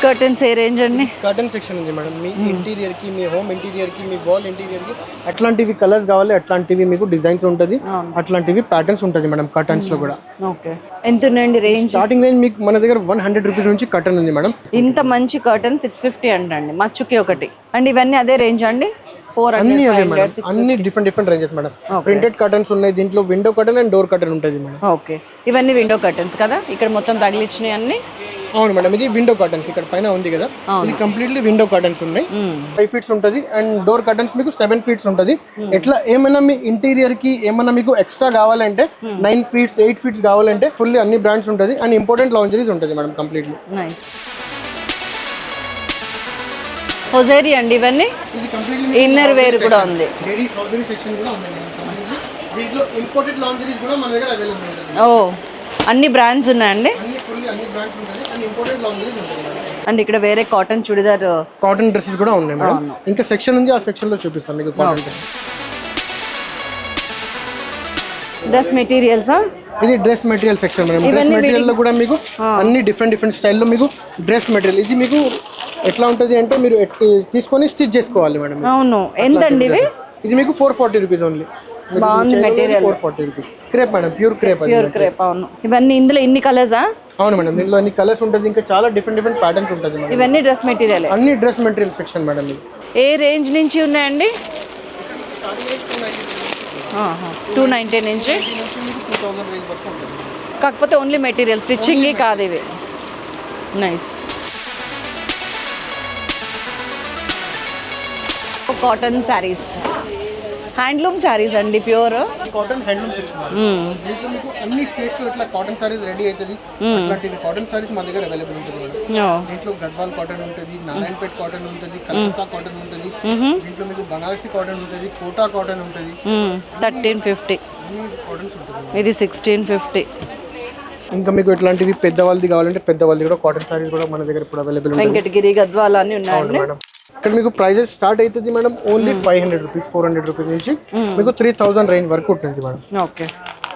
కర్టన్స్ ఏ రేంజ్ అండి? కర్టన్ సెక్షన్ ఉంది మేడం. మీ ఇంటీరియర్ కి, మీ హోమ్ ఇంటీరియర్ కి, మీ వాల్ ఇంటీరియర్ కి అట్లాంటివి కలర్స్ కావాలి, అట్లాంటివి మీకు డిజైన్స్ ఉంటుంది, అట్లాంటివి ప్యాటర్న్స్ ఉంటుంది మేడం కర్టన్స్ లో కూడా. ఓకే, ఎంత ఉందండి రేంజ్? స్టార్టింగ్ రేంజ్ మీకు మన దగ్గర 100 రూపీస్ నుంచి కర్టన్ ఉంది మేడం. ఇంత మంచి కర్టన్ 650 అంటండి, మచ్చుకి ఒకటి. అండ్ ఇవన్నీ అదే రేంజ్ అండి? అన్ని అవే మేడం, అన్ని different ranges madam. Printed curtains ఉన్నాయి, దీంట్లో window curtain and door curtain ఉంటుంది మేడం. ఓకే, ఇవన్నీ విండో కర్టన్స్ కదా, ఇక్కడ మొత్తం తగిలిచ్చినాయి అన్ని. అవును మేడం, ఇది విండో కర్టన్స్ ఇక్కడ పైన ఉంది కదా, ఇది కంప్లీట్లీ విండో కర్టన్స్ ఉన్నాయి. 5 ఫీట్స్ ఉంటుంది అండ్ డోర్ కర్టన్స్ మీకు 7 ఫీట్స్ ఉంటుంది. ఎట్లా ఏమైనా మీ ఇంటీరియర్ కి ఏమైనా మీకు ఎక్స్ట్రా కావాలంటే 9 ఫీట్స్ 8 ఫీట్స్ కావాలంటే ఫుల్లీ అన్ని బ్రాండ్స్ ఉంటుంది అండ్ ఇంపార్టెంట్ లాంజరీస్ ఉంటుంది మేడం కంప్లీట్లీ. నైస్. హోజేరి అండి ఇవన్నీ, ఇన్నర్ వేర్ కూడా ఉంది. లేడీస్ హౌజరీ సెక్షన్ కూడా ఉంది మేడం కంప్లీట్లీ. దీంట్లో ఇంపోర్టెడ్ లాంజరీస్ కూడా మన దగ్గర అవైలబుల్ ఉంటుంది. ఓ, అన్ని బ్రాండ్స్ ఉన్నాయండి. అన్ని ఫుల్లీ అన్ని బ్రాండ్స్ ఉంటుంది అండ్ ఇంపోర్టెడ్ లాంజరీస్ ఉంటుంది మేడం. అండ్ ఇక్కడ వేరే కాటన్ చుడిదార్ కాటన్ డ్రెస్సెస్ కూడా ఉన్నాయి మేడం. ఇంకా సెక్షన్ ఉంది, ఆ సెక్షన్ లో చూపిస్తాను మీకు కాటన్ డ్రెస్. Dress materials. ఇది dress material section madam. Dress material లో కూడా మీకు అన్ని డిఫరెంట్ స్టైల్లో మీకు డ్రెస్ మెటీరియల్. ఇది మీకు ఎట్లా ఉంటుంది అంటే మీరు తీసుకొని స్టిచ్ చేసుకోవాలి మేడం. అవును. ఎంతండి ఇవి? ఇది మీకు 440 రూపీస్ ఓన్లీ. బాగుంది material. 440 rupees. Crepe madam, pure crepe. Pure crepe. అవును. ఇవన్నీ ఇందులో ఇన్ని కలర్సా? అవును మేడం, దీనిలో అన్ని కలర్స్ ఉంటుంది, ఇంకా చాలా డిఫరెంట్ ప్యాటర్న్స్ ఉంటుంది మేడం. ఇవన్నీ డ్రెస్ మెటీరియల్. అన్ని డ్రెస్ మెటీరియల్ సెక్షన్ మేడం. ఇది ఏ రేంజ్ నుంచి ఉన్నాయండి? 290 నుంచి. కాకపోతే ఓన్లీ మెటీరియల్, స్టిచ్చింగ్ కాదు ఇవి. Nice. Cotton saris, handloom saris అండి, ప్యూర్ కాటన్ హ్యాండ్లూమ్ సెక్షన్. దీంట్లో మీకు అన్ని స్టేట్స్ లో ఇట్లా కాటన్ సారీస్ రెడీ అవుతుంది. అట్లాంటి కాటన్ సారీస్ మా దగ్గర అవైలబుల్ ఉంటుంది మేడం. దీంట్లో గద్వాల్ కాటన్ ఉంటుంది, నారాయణపేట్ కాటన్ ఉంటుంది, కలకత్తా కాటన్ ఉంటుంది, దీంట్లో మీకు బనారసి కాటన్ ఉంటుంది, కోటా కాటన్ ఉంటుంది. 1350. ఇది 1650. ఇంకా మీకు ఇట్లాంటివి పెద్దవాళ్ళది కావాలంటే పెద్దవాళ్ళది కూడా కాటన్ సారీస్ కూడా మన దగ్గర ఇప్పుడు అవైలబుల్ ఉంటుంది. వెంకటగిరి, గద్వాల్ అన్ని ఉన్నాయి మేడం. ఇక్కడ మీకు ప్రైజెస్ స్టార్ట్ అవుతుంది మేడం ఓన్లీ 500 రూపీస్, 400 రూపీస్ నుంచి మీకు 3000 రేంజ్ వరకు ఉంటుంది మేడం. ఓకే.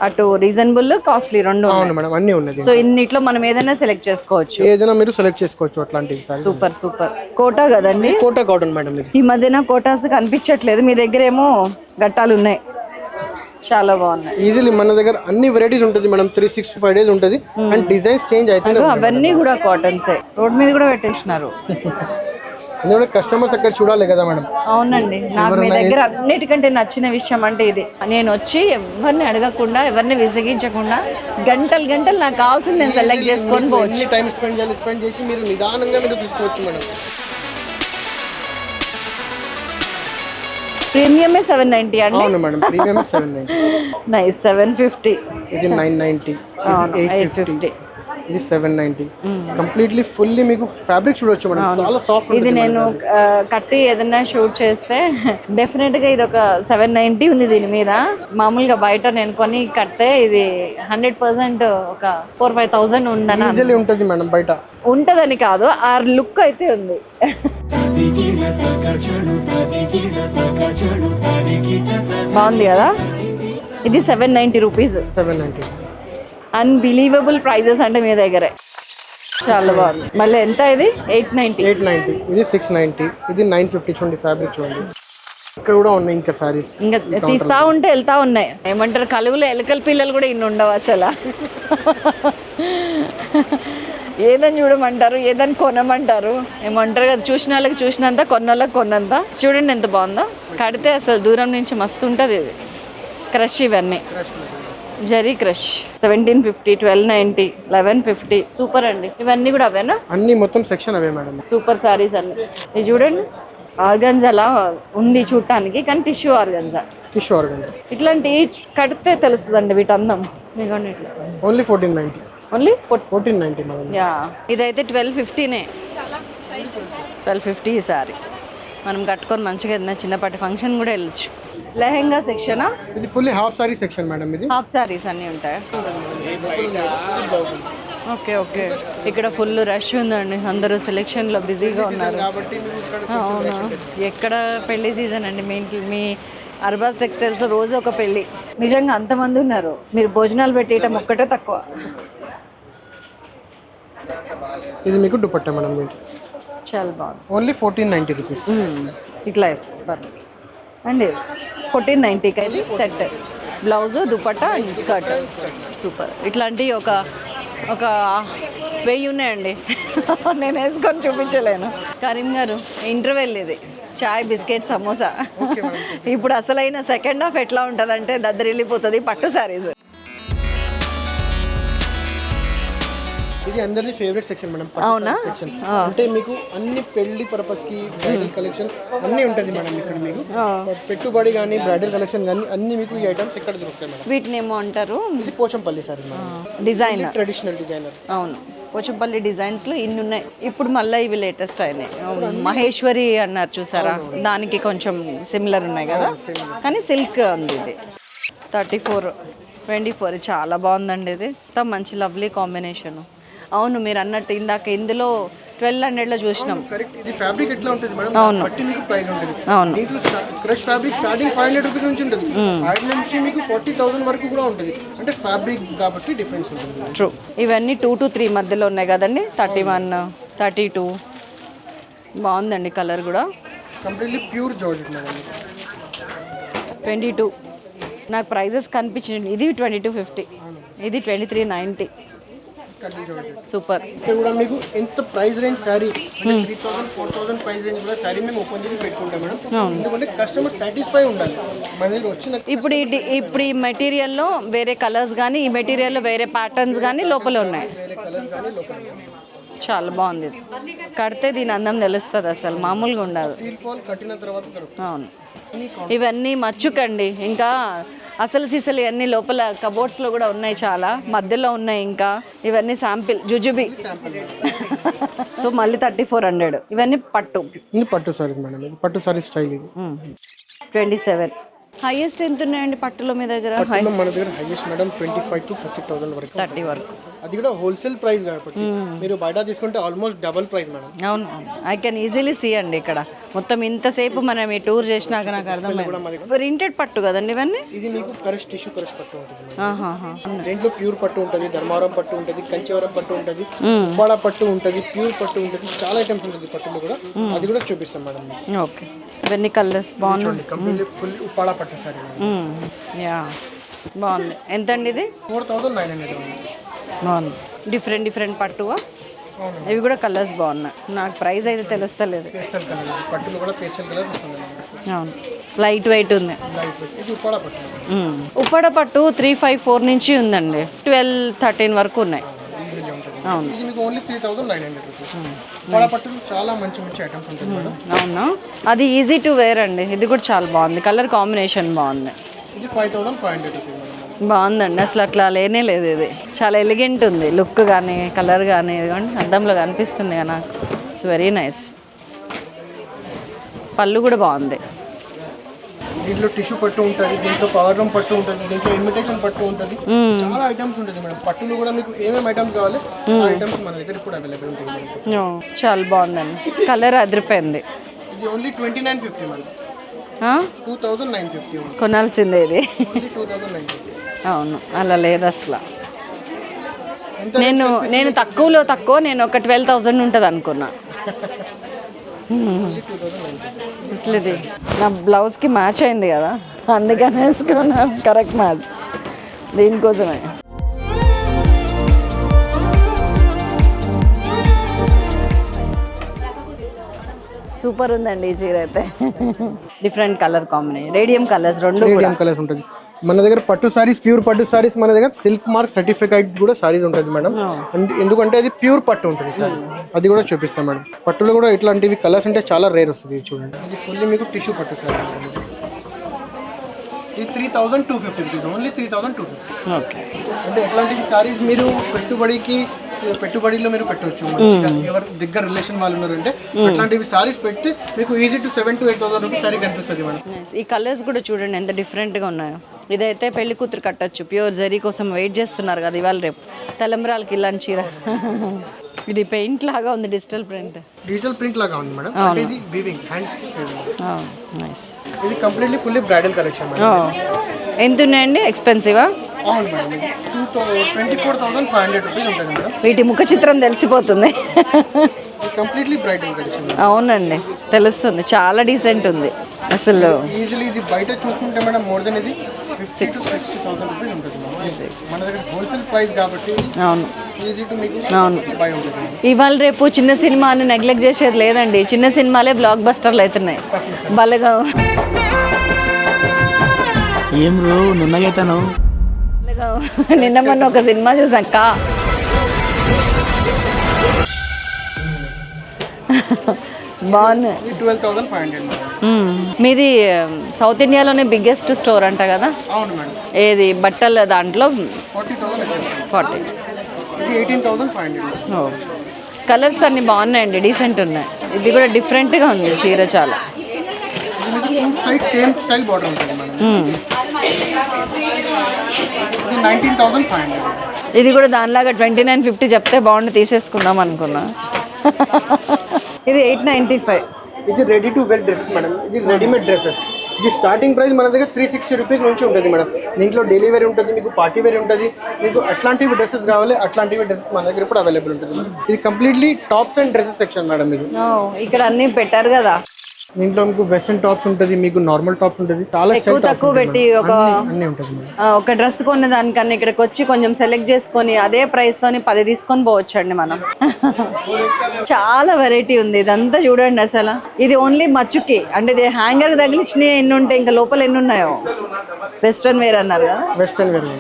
అటు రీజనబుల్, కాస్ట్లీ రెండు. అవును మేడం, అన్ని ఉన్నాయి. సో ఇన్నిట్లో మనం ఏదైనా సెలెక్ట్ చేసుకోవచ్చు. ఏదైనా మీరు సెలెక్ట్ చేసుకోవచ్చు అట్లాంటివి. Super super. కోటా కదండి? Kota cotton madam. ఇది ఈ మధ్యన కోటాస్ కనిపించట్లేదు, మీ దగ్గర ఏమో గట్టాలు ఉన్నాయి, చాలా బాగున్నాయి. ఈజీలీ మన దగ్గర అన్ని వెరైటీస్ ఉంటుంది మేడం. 365 డేస్ ఉంటుంది అండ్ డిజైన్స్ చేంజ్ అవుతుంది. అవన్నీ కూడా కాటన్సే. రోడ్ మీద కూడా పెట్టేసినారు. ఎందుకంటే కస్టమర్స్ అక్కడ చూడాలి కదా మేడం. అవునండి. నాకు మీ దగ్గర అన్నిటికంటే నచ్చిన విషయం అంటే ఇది. నేను వచ్చి ఎవరిని అడగకుండా, ఎవరిని విసిగించకుండా గంటలు నాకు కావాల్సింది నేను సెలెక్ట్ చేసుకొని పోవచ్చు. టైం స్పెండ్ చేసి మీరు నిదానంగా మీరు తీసుకోవచ్చు మేడం. ప్రీమియమే 790 అండి. అవును మేడం, ప్రీమియం 790. నైస్. 750. ఇది 990. ఇది 850. ఇది 790. కంప్లీట్లీ ఫుల్లీ మీకు ఫ్యాబ్రిక్ చూడొచ్చు మేడం, చాలా సాఫ్ట్. ఇది నేను కట్టి ఏదైనా షూట్ చేస్తే డెఫినెట్ గా ఇది ఒక 790 ఉంది దీని మీద. మామూలుగా బయట నేను కొని కట్టే ఇది 100% ఒక 4-5,000 ఉండనా? ఈజీలీ ఉంటుంది మేడం. బయట ఉంటదని కాదు, ఆ లుక్ అయితే ఉంది. బాగుంది కదా? ఇది 790 రూపీస్. 790. అన్బిలీవబుల్ ప్రైజెస్ అంటే మీ దగ్గరే. చాలా బాగుంది. మళ్ళీ ఎంత ఇది? 890. 890. ఇది 690. ఇది 950. చూడండి ఫ్యాబ్రిక్ చూడండి. ఇక్కడ కూడా ఉన్నాయి ఇంకా సారీస్. ఇంకా తీస్తా ఉంటే వెళ్తా ఉన్నాయి. ఏమంటారు, కలుగులో ఎలకల పిల్లలు కూడా ఇన్ని ఉండవు అసలు. ఏదని చూడమంటారు, ఏదని కొనమంటారు, ఏమంటారు కదా, చూసిన వాళ్ళకి చూసినంత, కొన్న వాళ్ళకి కొన్నంత. చూడండి ఎంత బాగుందో. కడితే అసలు దూరం నుంచి మస్తు ఉంటుంది. ఇది క్రష్, ఇవన్నీ జరీ క్రష్. 1750, 1290, 1150. సూపర్ అండి. ఇవన్నీ కూడా అవేనా? అన్ని మొత్తం సెక్షన్ అవే మేడం. సూపర్ సారీస్ అన్ని. ఇది చూడండి, ఆర్గన్జాలా ఉంది చూడటానికి, కానీ టిష్యూ ఆర్గన్జా. టిష్యూ ఆర్గన్జా ఇట్లాంటి కడితే తెలుస్తుందండి వీటి అందం. ఇదిగోండి ఇట్లా. ఓన్లీ 1490. Only 1490 madam. యా. ఇదైతే 1250నే. 1250 ఈ సారీ. మనం కట్టుకొని మంచిగా ఏదైనా చిన్నపాటి ఫంక్షన్ కూడా వెళ్ళొచ్చు. లెహెంగా సెక్షనా? ఇది fully half sorry section madam. ఇది హాఫ్ సారీస్ అన్నీ ఉంటాయి. Okay okay. ఇక్కడ ఫుల్ రష్ ఉందండి, అందరూ సెలెక్షన్లో బిజీగా ఉన్నారు. అవునా? ఎక్కడ పెళ్లి సీజన్ అండి మీ అర్బాస్ టెక్స్టైల్స్లో రోజు ఒక పెళ్ళి. నిజంగా అంతమంది ఉన్నారు. మీరు భోజనాలు పెట్టేయటం ఒక్కటే తక్కువ. ఇది మీకు దుపట్టా మేడం. చాలా బాగుంది. Only 1490 rupees. ఇట్లా వేసుకోండి అండి. 1490కి అయితే set. Blouse, dupatta, skirt. Super. ఇట్లాంటివి ఒక 1000 ఉన్నాయండి. నేను వేసుకొని చూపించలేను. కరీం గారు, ఇంటర్వెల్ ఇది. చాయ్, బిస్కెట్, సమోసా. ఇప్పుడు అసలైన సెకండ్ హాఫ్ ఎట్లా ఉంటుందంటే దద్దరిల్లిపోతుంది. పట్టు శారీస్. ఇది అందరి ఫేవరెట్ సెక్షన్ మేడం. అవునా? సెక్షన్ అంటే మీకు అన్ని పెళ్లి పర్పస్ కి బ్రైడల్ కలెక్షన్ అన్ని ఉంటుంది మేడం. ఇక్కడ మీకు పెట్టుబడి కానీ బ్రైడల్ కలెక్షన్ కానీ అన్ని మీకు ఈ ఐటమ్స్ ఇక్కడ దొరుకుతాయి మేడం. వీటిని ఏమో అంటారు? ఇది Pochampally saree designer, traditional designer. అవును. పోచంపల్లి డిజైన్స్లో ఇన్ని ఉన్నాయి. ఇప్పుడు మళ్ళీ ఇవి లేటెస్ట్ అయినాయి. మహేశ్వరి అన్నారు చూసారా, దానికి కొంచెం సిమిలర్ ఉన్నాయి కదా, కానీ సిల్క్ ఉంది. ఇది 34, 24. చాలా బాగుందండి. ఇది మంచి లవ్లీ కాంబినేషన్. అవును, మీరు అన్నట్టు ఇందాక ఇందులో 1200లో చూసినాం. కరెక్ట్. ఇది ఫ్యాబ్రిక్ ఎట్లా ఉంటుంది మేడం, అవును. బట్టి మీకు ప్రైస్ ఉంటుంది. అవును. దీంట్లో క్రష్ ఫ్యాబ్రిక్ స్టార్టింగ్ 500 రూపీస్ నుంచి ఉంటుంది, 5 నుంచి మీకు 40,000 వరకు కూడా ఉంటుంది. అంటే ఫ్యాబ్రిక్ కాబట్టి డిఫరెన్స్ ఉంటుంది. ట్రూ. ఇవన్నీ 2 to 3 మధ్యలో ఉన్నాయి కదండి. 31, 32 బాగుందండి కలర్ కూడా. Completely pure georgette madam. 22 నాకు ప్రైజెస్ కనిపించింది. ఇది 2250, ఇది 2390. సూపర్. ఇక్కడ కూడా మీకు ఎంత price range sari 3000 4000 price range కూడా శారీ మేము ఓపెన్ చేసి పెట్టుకుంటాం మేడం. ఎందుకంటే కస్టమర్ సాటిస్ఫై ఉండాలి మన దగ్గర వచ్చిన. ఇప్పుడు ఈ మెటీరియల్లో వేరే కలర్స్ కానీ, ఈ మెటీరియల్లో వేరే ప్యాటర్న్స్ కానీ లోపల ఉన్నాయి. వేరే కలర్స్ కానీ లోపల చాలా బాగుంది. ఇది కడితే దీని అందం తెలుస్తుంది, అసలు మామూలుగా ఉండదు. ఫీల్ ఫాల్ కట్టిన తర్వాత దొరుకుతుంది. అవును. ఇవన్నీ మచ్చుకండి. ఇంకా అసలు సీసలు ఇవన్నీ లోపల కబోర్డ్స్లో కూడా ఉన్నాయి, చాలా మధ్యలో ఉన్నాయి. ఇంకా ఇవన్నీ శాంపిల్ జుజుబి. సో మళ్ళీ 3400. ఇవన్నీ పట్టు. ఇది పట్టు సారీస్ మేడం, ఇది పట్టు సారీ స్టైల్. ఇది 27. హైయెస్ట్ ఎంత ఉన్నాయండి పట్టులో మీ దగ్గర? పట్టులో మన దగ్గర హైయెస్ట్ మేడం 25 to 30,000 వరకు. 30 వరకు. అది కూడా హోల్సేల్ ప్రైస్ కాబట్టి మీరు బయట తీసుకుంటే ఆల్మోస్ట్ డబుల్ ప్రైస్ మేడం. అవును, ఐ కెన్ ఈజీలీ సీ అండి. ఇక్కడ మొత్తం ఇంతసేపు మనం ఈ టూర్ చేసినాక నాకు అర్థమైంది. ప్రింటెడ్ పట్టు కదండి ఇవన్నీ. ఇది మీకు కరష్ టిష్యూ కరష్ పట్టు ఉంటుంది. దీంట్లో ప్యూర్ పట్టు ఉంటుంది, ధర్మారం పట్టు ఉంటుంది, కంచివరం పట్టు ఉంటుంది, ఉప్పాడ పట్టు ఉంటుంది, ప్యూర్ పట్టు ఉంటుంది, చాలా ఐటమ్స్ ఉంటుంది పట్టులో కూడా. అది కూడా చూపిస్తాం మేడం. ఓకే. ఇవన్నీ కలర్స్ బాగున్నాయి. కంప్లీట్లీ ఫుల్ ఉప్పాడ పట్టు సారీ. యా బాగుంది. ఎంత అండి ఇది? 4900. బాగుంది. డిఫరెంట్ పట్టువా. ఇవి కూడా కలర్స్ బాగున్నాయి. నాకు ప్రైస్ అయితే తెలుస్తలేదు. పేస్టల్ కలర్ పట్టులో కూడా పేస్టల్ కలర్ వస్తుంది. అవును, లైట్ వెయిట్ ఉంది. ఇది ఉప్పాడ పట్టు. ఉప్పాడ పట్టు 354 నుంచి ఉందండి, 12-13 వరకు ఉన్నాయి. అవును. ఇది మీకు ఓన్లీ 3900 రూపీస్. ఉప్పాడ పట్టు చాలా మంచి ఐటమ్స్ ఉంటుంది మేడం. అవునా, అది ఈజీ టు వేర్ అండి. ఇది కూడా చాలా బాగుంది, కలర్ కాంబినేషన్ బాగుంది. ఇది 5500 రూపీస్. బాగుందండి, అసలు అట్లా లేనే లేదు. ఇది చాలా ఎలిగెంట్ ఉంది, లుక్ కానీ కలర్ కానీ అద్దంలో కనిపిస్తుంది కదా నాకు. It's very nice. పళ్ళు కూడా బాగుంది. దీంట్లో టిష్యూ పట్టు ఉంటుంది, దీంట్లో పవర్ రూమ్ పట్టు ఉంటుంది, దీంట్లో ఇమిటేషన్ పట్టు ఉంటుంది, చాలా ఐటమ్స్ ఉంటుంది మేడం. పట్టులో కూడా మీకు ఏమేమి ఐటమ్స్ కావాలి ఆ ఐటమ్స్ మన దగ్గర కూడా అవైలబుల్ ఉంటుంది. చాలా బాగుందండి, కలర్ అదిరిపోయింది. ఇది ఓన్లీ 2950 మేడం. 2950 కొనాల్సిందే ఇది. 2950. అవును, అలా లేదు అసలు. నేను తక్కువలో తక్కువ నేను ఒక 12,000 ఉంటుంది అనుకున్నా. అసలు ఇది నా బ్లౌజ్కి మ్యాచ్ అయింది కదా, అందుకని వేసుకున్నాను. కరెక్ట్ మ్యాచ్ దీనికోసమే. సూపర్ ఉందండి ఈ చీర అయితే. Different colour combination, radium colours, radium colours ఉంటుంది మన దగ్గర. పట్టు సారీస్, ప్యూర్ పట్టు సారీస్ మన దగ్గర సిల్క్ మార్క్ సర్టిఫికేట్ కూడా సారీస్ ఉంటుంది మేడం. ఎందుకంటే అది ప్యూర్ పట్టు ఉంటుంది సారీస్, అది కూడా చూపిస్తాం మేడం. పట్టులో కూడా ఇట్లాంటివి కలర్స్ అంటే చాలా రేర్ వస్తుంది. చూడండి, ఇది ఫుల్లీ మీకు టిష్యూ పట్టు సారీ. ఇది 3250 రూపీస్, ఓన్లీ 3250. ఓకే. అంటే ఎట్లాంటి సారీస్ మీరు పెట్టుబడిలో మీరు పెట్టవచ్చు. మంచిగా ఎవరి దగ్గర రిలేషన్ వాళ్ళు ఉన్నారంటే అట్లాంటివి సారీస్ పెడితే మీకు easy to 7,000 to 8,000 rupees sorry కనిపిస్తుంది మేడం. ఈ కలర్స్ కూడా చూడండి ఎంత డిఫరెంట్గా ఉన్నాయో. ఇదైతే పెళ్లి కూతురు కట్టచ్చు, ప్యూర్ జరీ కోసం వెయిట్ చేస్తున్నారు కదా ఇవాళ రేపు తలంబ్రాలకి ఇలాంటి చీర. ఇది పెయింట్ లాగా ఉంది, డిజిటల్ ప్రింట్ లాగా ఉంది మేడం. ఇది వీవింగ్ హ్యాండ్ స్టిచ్. నైస్. ఇది completely fully bridal collection madam. ఎంత ఉన్నాయండి? ఎక్స్పెన్సివా? అవును మేడం, 24,500 రూపీస్ ఉంటుంది మేడం. వీటి ముఖ చిత్రం తెలిసిపోతుంది. Completely bridal collection. అవునండి, తెలుస్తుంది. చాలా డీసెంట్ ఉంది అసలు. ఈజీలీ ఇది బయట చూసుకుంటే మేడం మోర్ దెన్ ఇది 50,000 to 60,000 రూపీస్ ఉంటుంది. మన దగ్గర హోల్సేల్ ప్రైస్ కాబట్టి అవును ఈజీ టు మీకు బై ఉంటుంది. ఇవాళ రేపు చిన్న సినిమాని నెగ్లెక్ట్ చేసేది లేదండి. చిన్న సినిమాలే బ్లాక్ బస్టర్లు అవుతున్నాయి. బలగా ఏం రో నున్నగైతాను. నిన్న మొన్న ఒక సినిమా చూసాక బాగుంది. 12,500. మీది సౌత్ ఇండియాలోనే బిగ్గెస్ట్ స్టోర్ అంట కదా? అవును మేడం. ఏది బట్టల దాంట్లో? 40,000. ఇది 18,500. కలర్స్ అన్ని బాగున్నాయండి, డీసెంట్ ఉన్నాయి. ఇది కూడా డిఫరెంట్గా ఉంది చీర చాలా. సేమ్ స్టైల్ బార్డర్ ఉంటుంది మేడం. ఇది 19,500. ఇది కూడా దానిలాగా 2950 చెప్తే బాగుండి తీసేసుకుందాం అనుకున్నా. ఇది 895. ఇది ready to wear dresses madam, ఇది రెడీమేడ్ డ్రెస్సెస్. ఇది స్టార్టింగ్ ప్రైస్ మన దగ్గర 360 రూపీస్ నుంచి ఉంటుంది మేడం. దీంట్లో డైలీ వేర్ ఉంటుంది, మీకు పార్టీ వేర్ ఉంటుంది, మీకు అట్లాంటివి డ్రెస్సెస్ కావాలి అట్లాంటివి డ్రెస్సెస్ మన దగ్గర కూడా అవైలబుల్ ఉంటుంది మేడం. ఇది completely tops and dresses section madam. మీకు ఇక్కడ అన్ని పెట్టారు కదా. దీంట్లో మీకు వెస్టర్న్ టాప్స్ ఉంటుంది, మీకు నార్మల్ టాప్స్ ఉంటుంది, చాలా తక్కువ పెట్టి అన్నీ ఉంటుంది మేడం. ఒక డ్రెస్ కొన్న దానికన్నా ఇక్కడికి వచ్చి కొంచెం సెలెక్ట్ చేసుకొని అదే ప్రైస్ తోని 10 తీసుకొని పోవచ్చండి మనం. చాలా వెరైటీ ఉంది. ఇదంతా చూడండి అసలు. ఇది ఓన్లీ మచ్చుకి అంటే ఇది హ్యాంగర్ తగిలిచ్చినవి ఎన్ని ఉంటాయి, ఇంకా లోపల ఎన్ని ఉన్నాయో. వెస్ట్రన్ వేర్ అన్నారు కదా. వెస్టర్న్ వేర్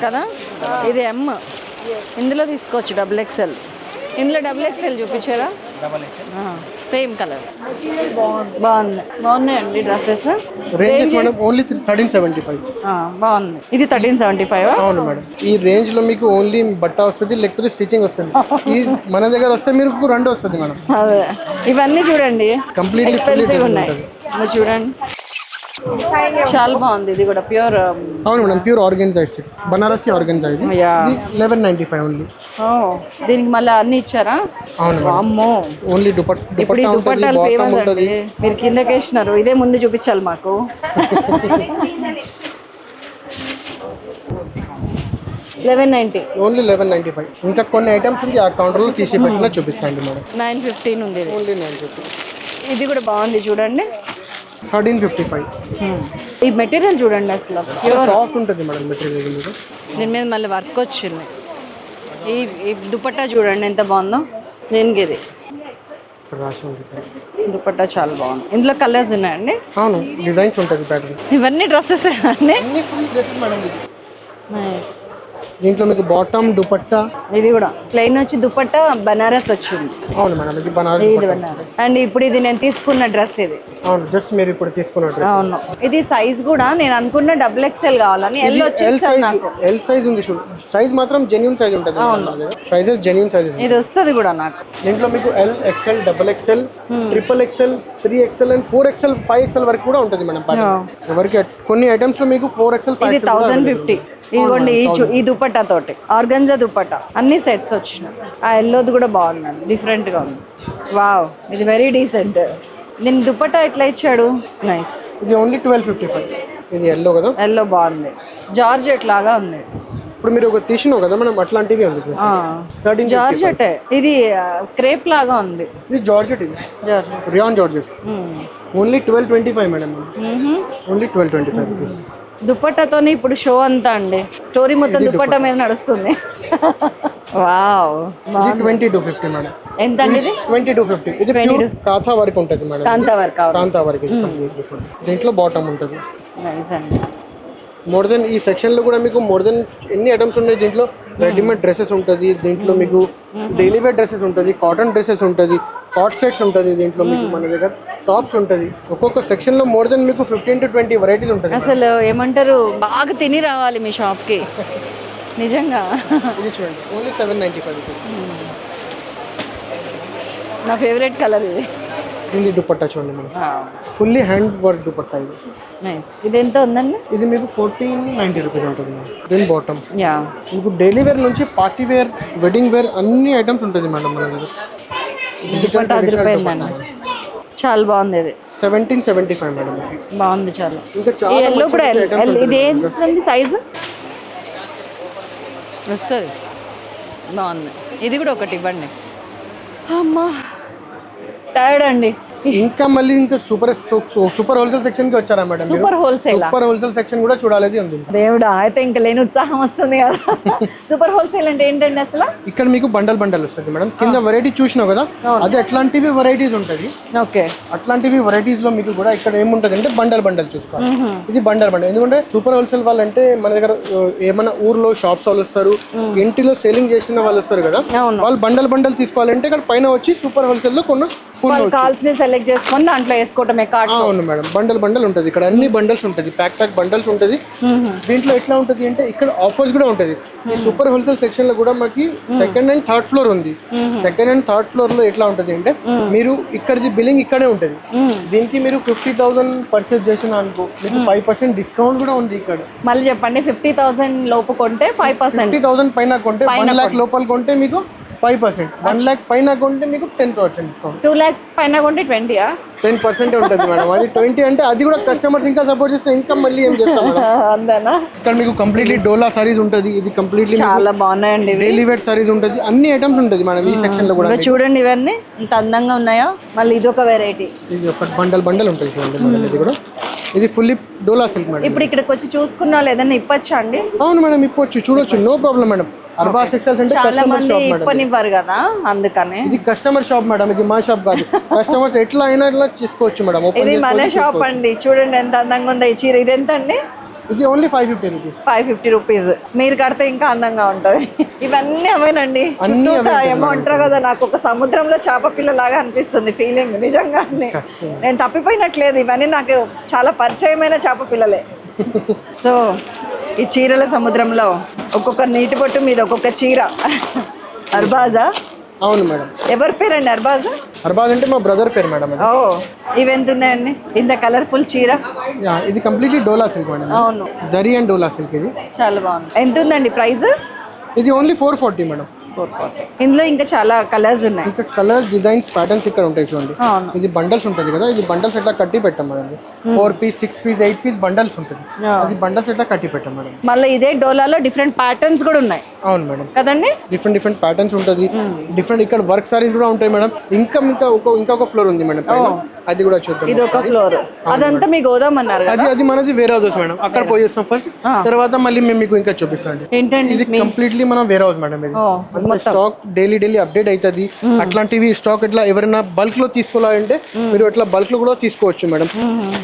కదా. ఇది ఎమ్, ఇందులో తీసుకోవచ్చు XXL. ఇందులో XXL చూపించారా? Same colour. బాగున్నాయండి డ్రెస్సెస్. Ranges madam only 1375. బాగుంది. ఇది 1375. అవును మేడం. ఈ రేంజ్ లో మీకు ఓన్లీ బట్ట వస్తుంది, లేకపోతే స్టిచింగ్ వస్తుంది. ఈ మన దగ్గర వస్తే మీకు రెండు వస్తుంది మేడం. అదే ఇవన్నీ చూడండి కంప్లీట్లీ ఎక్స్పెన్సివ్ ఉన్నాయి. చూడండి చాలా బాగుంది. ఇది కూడా ప్యూర్. అవును madam, pure organza, Banarasi organza. ఇది 1195 ఓన్లీ. దీనికి మళ్ళీ అన్ని ఇచ్చారా? అవును అమ్మో. ఓన్లీ ఇప్పుడు ఈ దుపట్టాలు ఫేమస్ అండి. మీరు కిందకి వేసినారు, ఇదే ముందు చూపించాలి మాకు. 1190. ఓన్లీ 1195. ఇంకా కొన్ని ఐటమ్స్ ఉంది, ఆ కౌంటర్ లో తీసి పెట్టినా చూపిస్తాండి మేడం. 915 ఉంది. ఓన్లీ 950. ఇది కూడా బాగుంది చూడండి. 1355. ఈ మెటీరియల్ చూడండి అసలు సాఫ్ట్ ఉంటుంది మేడం మెటీరియల్. మీరు దీని మీద మళ్ళీ వర్క్ వచ్చింది. ఈ దుపట్టా చూడండి ఎంత బాగుందో. దీనికి ఇది దుపట్టా చాలా బాగుంది. ఇందులో కలర్స్ ఉన్నాయండి. అవును, డిజైన్స్ ఉంటుంది ప్యాటర్న్. ఇవన్నీ డ్రెస్సెస్ అండి. నైస్. దీంట్లో మీకు బాటమ్ దుపట్టా. ఇది కూడా ప్లెయిన్ వచ్చి దుపట్టా బనారస్ వచ్చింది. అవును మేడం, ఇది బనారస్. ఇది బనారస్. అండ్ ఇప్పుడు ఇది నేను తీసుకున్న డ్రెస్ ఇది. అవును, జస్ట్ మీరు ఇప్పుడు తీసుకున్న డ్రెస్. అవును. ఇది సైజ్ కూడా నేను అనుకున్న XXL కావాలని ఎల్ వచ్చేసి నాకు. ఎల్ సైజ్ ఉంది చూడు. సైజ్ మాత్రం జెన్యూన్ సైజ్ ఉంటుంది. అవును, సైజెస్ జెన్యూన్ సైజెస్. ఇది వస్తుంది కూడా నాకు. దీంట్లో మీకు L, XL, XXL, XXL, 3XL and 4XL, 5XL వరకు కూడా ఉంటుంది మేడం. ఎవరికి కొన్ని ఐటమ్స్ లో మీకు 4XL, 5XL. ఇది 1050. ఇదిగోండి ఈ దుపట్టా తోటి ఆర్గన్జా దుపట్టా అన్ని సెట్స్ వచ్చినాయి. ఆ ఎల్లోది కూడా బాగుందండి, డిఫరెంట్ గా ఉంది. వావ్, ఇది వెరీ డీసెంట్. దీని దుపట్టా ఎట్లా ఇచ్చాడు? నైస్. ఇది ఓన్లీ 1255. ఇది ఎల్లో కదా. ఎల్లో బాగుంది, జార్జెట్ లాగా ఉంది. ఇప్పుడు మీరు ఒక తీసినావు కదా మనం, అట్లాంటివి ఉంది. జార్జెట్. ఇది క్రేప్ లాగా ఉంది. ఇది జార్జెట్. ఇది georgette, rayon georgette. Only 1225 madam. Only 1225 rupees. దుపట్టాతోనే ఇప్పుడు షో అంతా అండి. స్టోరీ మొత్తం దుపట్టా మీద నడుస్తుంది. వావ్. ఇది 2250 మేడం. ఎంత అండి ఇది? 2250. ఇది ప్యూర్ కాంతా వర్క్ ఉంటుంది మేడం. కాంతా వర్క్. కాంతా వర్క్. దీంట్లో బాటమ్ ఉంటుంది. నైస్ అండి. మోర్ దెన్ ఈ సెక్షన్ లో కూడా మీకు మోర్ దెన్ ఎన్ని ఐటమ్స్ ఉన్నాయి. దీంట్లో రెడీమేడ్ డ్రెస్సెస్ ఉంటుంది, దీంట్లో మీకు డైలీ వేర్ డ్రెస్సెస్ ఉంటుంది, కాటన్ డ్రెస్సెస్ ఉంటుంది, కాట్ సెట్స్ ఉంటుంది, దీంట్లో మీకు మన దగ్గర టాప్స్ ఉంటుంది. ఒక్కొక్క సెక్షన్ లో మోర్ దెన్ మీకు 15 to 20 వెరైటీస్ ఉంటుంది. అసలు ఏమంటారు, బాగా తిని రావాలి మీ షాప్ కి నిజంగా. ఇది చూడండి, ఓన్లీ 795 రూపీస్. నా ఫేవరెట్ కలర్ ఇది. ఇది దుపట్టా చూడండి madam, fully hand work dupatta. ఇది నైస్. ఇది ఎంత ఉందండి? ఇది మీకు 1490 రూపీస్ ఉంటుంది. దీని బాటమ్ యా. మీకు డైలీ వేర్ నుంచి పార్టీ వేర్, వెడ్డింగ్ వేర్ అన్ని ఐటమ్స్ ఉంటుంది మేడం మన దగ్గర. చాలా బాగుంది. ఇది 1775 మేడం. బాగుంది చాలా. ఇంకా చాలా ఎల్లో కూడా. ఇది ఏంటి సైజ్ వస్తుంది? బాగుంది. ఇది కూడా ఒకటి ఇవ్వండి. అమ్మా టైర్డ్ అండి. ఇంకా మళ్ళీ ఇంకా సూపర్ హోల్సేల్ సెక్షన్ కి వచ్చారా మేడం? సూపర్ హోల్సేల్ సెక్షన్ కూడా చూడాలి ఉంది. దేవుడా, అయితే ఇంకా లేని ఉత్సాహం వస్తుంది కదా. సూపర్ హోల్సేల్ అంటే ఏంటండి అసలు? ఇక్కడ మీకు బండల్ వస్తుంది మేడం. కింద వెరైటీ చూసినావు కదా, అది అట్లాంటివి వెరైటీస్ ఉంటుంది. ఓకే. అట్లాంటివి వెరైటీస్ లో మీకు కూడా ఇక్కడ ఏముంటది అంటే బండల్ చూసుకోవాలి. ఇది బండల్ ఎందుకంటే సూపర్ హోల్సేల్ వాళ్ళు అంటే మన దగ్గర ఏమైనా ఊర్లో షాప్స్ వాళ్ళు వస్తారు, ఇంటిలో సేలింగ్ చేసిన వాళ్ళు వస్తారు కదా, వాళ్ళు బండల్ తీసుకోవాలంటే ఇక్కడ పైన వచ్చి సూపర్ హోల్సేల్ లో కావాల్సిన సెలెక్ట్ చేసుకొని దాంట్లో వేసుకోవటమే కార్ట్. అవును మేడం, బండల్ ఉంటుంది ఇక్కడ, అన్ని బండల్స్ ఉంటుంది, ప్యాక్ బండల్స్ ఉంటుంది. దీంట్లో ఎట్లా ఉంటుంది అంటే ఇక్కడ ఆఫర్స్ కూడా ఉంటుంది. ఈ సూపర్ హోల్సేల్ సెక్షన్ లో కూడా మనకి సెకండ్ అండ్ థర్డ్ ఫ్లోర్ ఉంది. సెకండ్ అండ్ థర్డ్ ఫ్లోర్ లో ఎట్లా ఉంటుంది అంటే మీరు ఇక్కడిది బిల్లింగ్ ఇక్కడే ఉంటుంది. దీనికి మీరు 50,000 పర్చేస్ చేసిన అనుకో మీకు 5% డిస్కౌంట్ కూడా ఉంది ఇక్కడ. మళ్ళీ చెప్పండి, 50,000 లోపు కొంటే 5%, 50,000 పైన కొంటే 1 lakh లోపల కొంటే మీకు 5%, 1 lakh పైన కొంటే మీకు 10% డిస్కౌంట్. 2 lakhs పైన కొంటే 20 10% ఉంటుంది మేడం. అది 20 అంటే అది కూడా కస్టమర్స్ ఇంకా సపోర్ట్ చేస్తే ఇంకా మళ్ళీ ఏం చేస్తాం మేడం. అంతేనా? ఇక్కడ మీకు కంప్లీట్లీ డోలా సారీస్ ఉంటుంది. ఇది కంప్లీట్లీ చాలా బాగున్నాయండి. డైలీ వేర్ సారీస్ ఉంటుంది, అన్ని ఐటమ్స్ ఉంటుంది మేడం ఈ సెక్షన్ లో కూడా. చూడండి ఇవన్నీ ఎంత అందంగా ఉన్నాయో. మళ్ళీ ఇది ఒక వెరైటీ, ఇది ఒక బండల్ ఉంటుంది చూడండి మేడం. ఇది కూడా ఇది ఫుల్లీ డోలా సిల్క్ మేడం. ఇప్పుడు ఇక్కడికి వచ్చి చూసుకున్నా లేదన్నా ఇప్పచ్చా అండి? అవును మేడం, ఇప్పొచ్చు, చూడొచ్చు, no problem madam. Arba textiles అంటే చాలా కస్టమర్ మంది షాప్ మేడం. ఇప్పనివ్వరు కదా, అందుకని. ఇది కస్టమర్ షాప్ మేడం, ఇది మా షాప్ కాదు. కస్టమర్స్ ఎట్లా అయినా ఇట్లా చేసుకోవచ్చు మేడం. ఇది మన షాప్ అండి. చూడండి ఎంత అందంగా ఉందో ఈ చీర. ఇది ఎంత అండి? ఇది ఓన్లీ 550 రూపీస్. 550 రూపీస్. మీరు కడితే ఇంకా అందంగా ఉంటది. ఇవన్నీ అవేనండి. అన్నీ అవే ఏమంటారు కదా, నాకు ఒక సముద్రంలో చేప పిల్ల లాగా అనిపిస్తుంది ఫీలింగ్. నిజంగా నేను తప్పిపోయినట్లేదు. ఇవన్నీ నాకు చాలా పరిచయమైన చేప పిల్లలే. సో ఈ చీరల సముద్రంలో ఒక్కొక్క నీటి బొట్టు మీద ఒక్కొక్క చీర. అర్బాజా? అవును మేడం. ఎవరి పేరండి అర్బాజా? అర్బాజ్ అంటే మా బ్రదర్ పేరు మేడం. ఓ, ఇవెంత ఉన్నాయండి? ఇంత కలర్ఫుల్ చీర. ఇది కంప్లీట్లీ డోలా సిల్క్ మేడం. అవును, జరీ అండ్ డోలా సిల్క్. ఇది చాలా బాగుంది. ఎంత ఉందండి ప్రైస్? ఇది ఓన్లీ 440 మేడం. 440. ఇందులో ఇంకా చాలా కలర్స్ ఉన్నాయి. ఇక్కడ కలర్స్, డిజైన్స్, ప్యాటర్న్స్ ఇక్కడ ఉంటాయి చూడండి. అవును. ఇది బండల్స్ ఉంటుంది కదా, ఇది బండల్స్ ఎట్లా కట్టి పెట్టాం madam. 4 piece, 6 piece, 8 piece bundles ఉంటుంది. అది బండల్స్ ఎట్లా కట్టి పెట్టాం మేడం. మళ్ళీ ఇదే డోలాలో డిఫరెంట్ ప్యాటర్న్స్ కూడా ఉన్నాయి. అవును మేడం, కదండి? డిఫరెంట్ ప్యాటర్న్స్ ఉంటుంది. డిఫరెంట్ ఇక్కడ వర్క్ సారీస్ కూడా ఉంటాయి మేడం. ఇంకొక ఫ్లోర్ ఉంది మేడం పైన. అది కూడా చూద్దాం. ఇది ఒక ఫ్లోర్. అదంతా మీ గోదాం అన్నారు కదా? అది మనది వేర్ హౌస్ మేడం. అక్కడ పోయేస్తాం ఫస్ట్, తర్వాత మళ్ళీ మేము మీకు ఇంకా చూపిస్తాం. ఏంటండి ఇది కంప్లీట్లీ మన వేర్ హౌస్ మేడం. ఇది స్టాక్ డైలీ అప్డేట్ అవుతుంది. అట్లాంటివి స్టాక్ ఎట్లా ఎవరైనా బల్క్ లో తీసుకోవాలంటే మీరు ఎట్లా బల్క్ లో కూడా తీసుకోవచ్చు మేడం.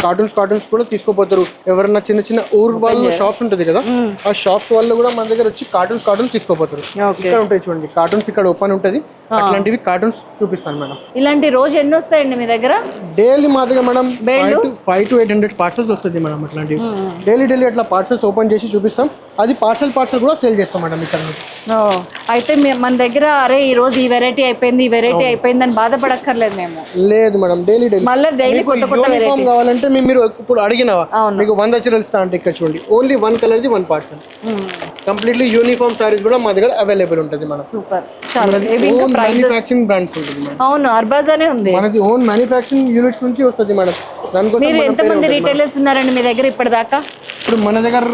కార్టూన్స్ కూడా తీసుకోపోతారు. ఎవరైనా చిన్న ఊరు వాళ్ళు షాప్స్ ఉంటుంది కదా, ఆ షాప్స్ వాళ్ళు కూడా మన దగ్గర వచ్చి కార్టూన్స్ తీసుకోపోతారు. ఇక్కడ ఉంటాయి చూడండి కార్టూన్స్, ఇక్కడ ఓపెన్ ఉంటుంది. అట్లాంటివి కార్టూన్స్ చూపిస్తాను మేడం. ఇలాంటి రోజు ఎన్ని వస్తాయండి మీ దగ్గర? డైలీ మా దగ్గర మేడం 5 to 800 పార్సల్స్ వస్తుంది మేడం. అట్లాంటివి డైలీ అట్లా పార్సల్స్ ఓపెన్ చేసి చూపిస్తాం. అది పార్సల్ కూడా సేల్ చేస్తాం మేడం ఇక్కడ. అయితే మన దగ్గర అరే ఈ రోజు ఈ వెరైటీ అయిపోయింది అని బాధపడక్కర్లేదు మేము. లేదు మేడం, డైలీ కొత్త యూనిఫామ్ కావాలంటే మీరు ఇప్పుడు అడిగినవా మీకు 100 చీరలు ఇస్తా అంటే ఇక్కడ చూడండి ఓన్లీ 1 కలర్ది 1 పార్సల్. కంప్లీట్లీ యూనిఫామ్ సారీస్ కూడా మా దగ్గర అవైలబుల్ ఉంటుంది మన. సూపర్. మ్యానుఫ్యాక్చరింగ్ బ్రాండ్స్ ఉంటుంది మేడం. అవును, అర్బాజానే ఉంది. మనది ఓన్ మ్యానుఫ్యాక్చరింగ్ యూనిట్స్ నుంచి వస్తుంది మేడం. దానికోసం మీరు ఎంతమంది రీటైలర్స్ ఉన్నారండి మీ దగ్గర ఇప్పటిదాకా? ఇప్పుడు మన దగ్గర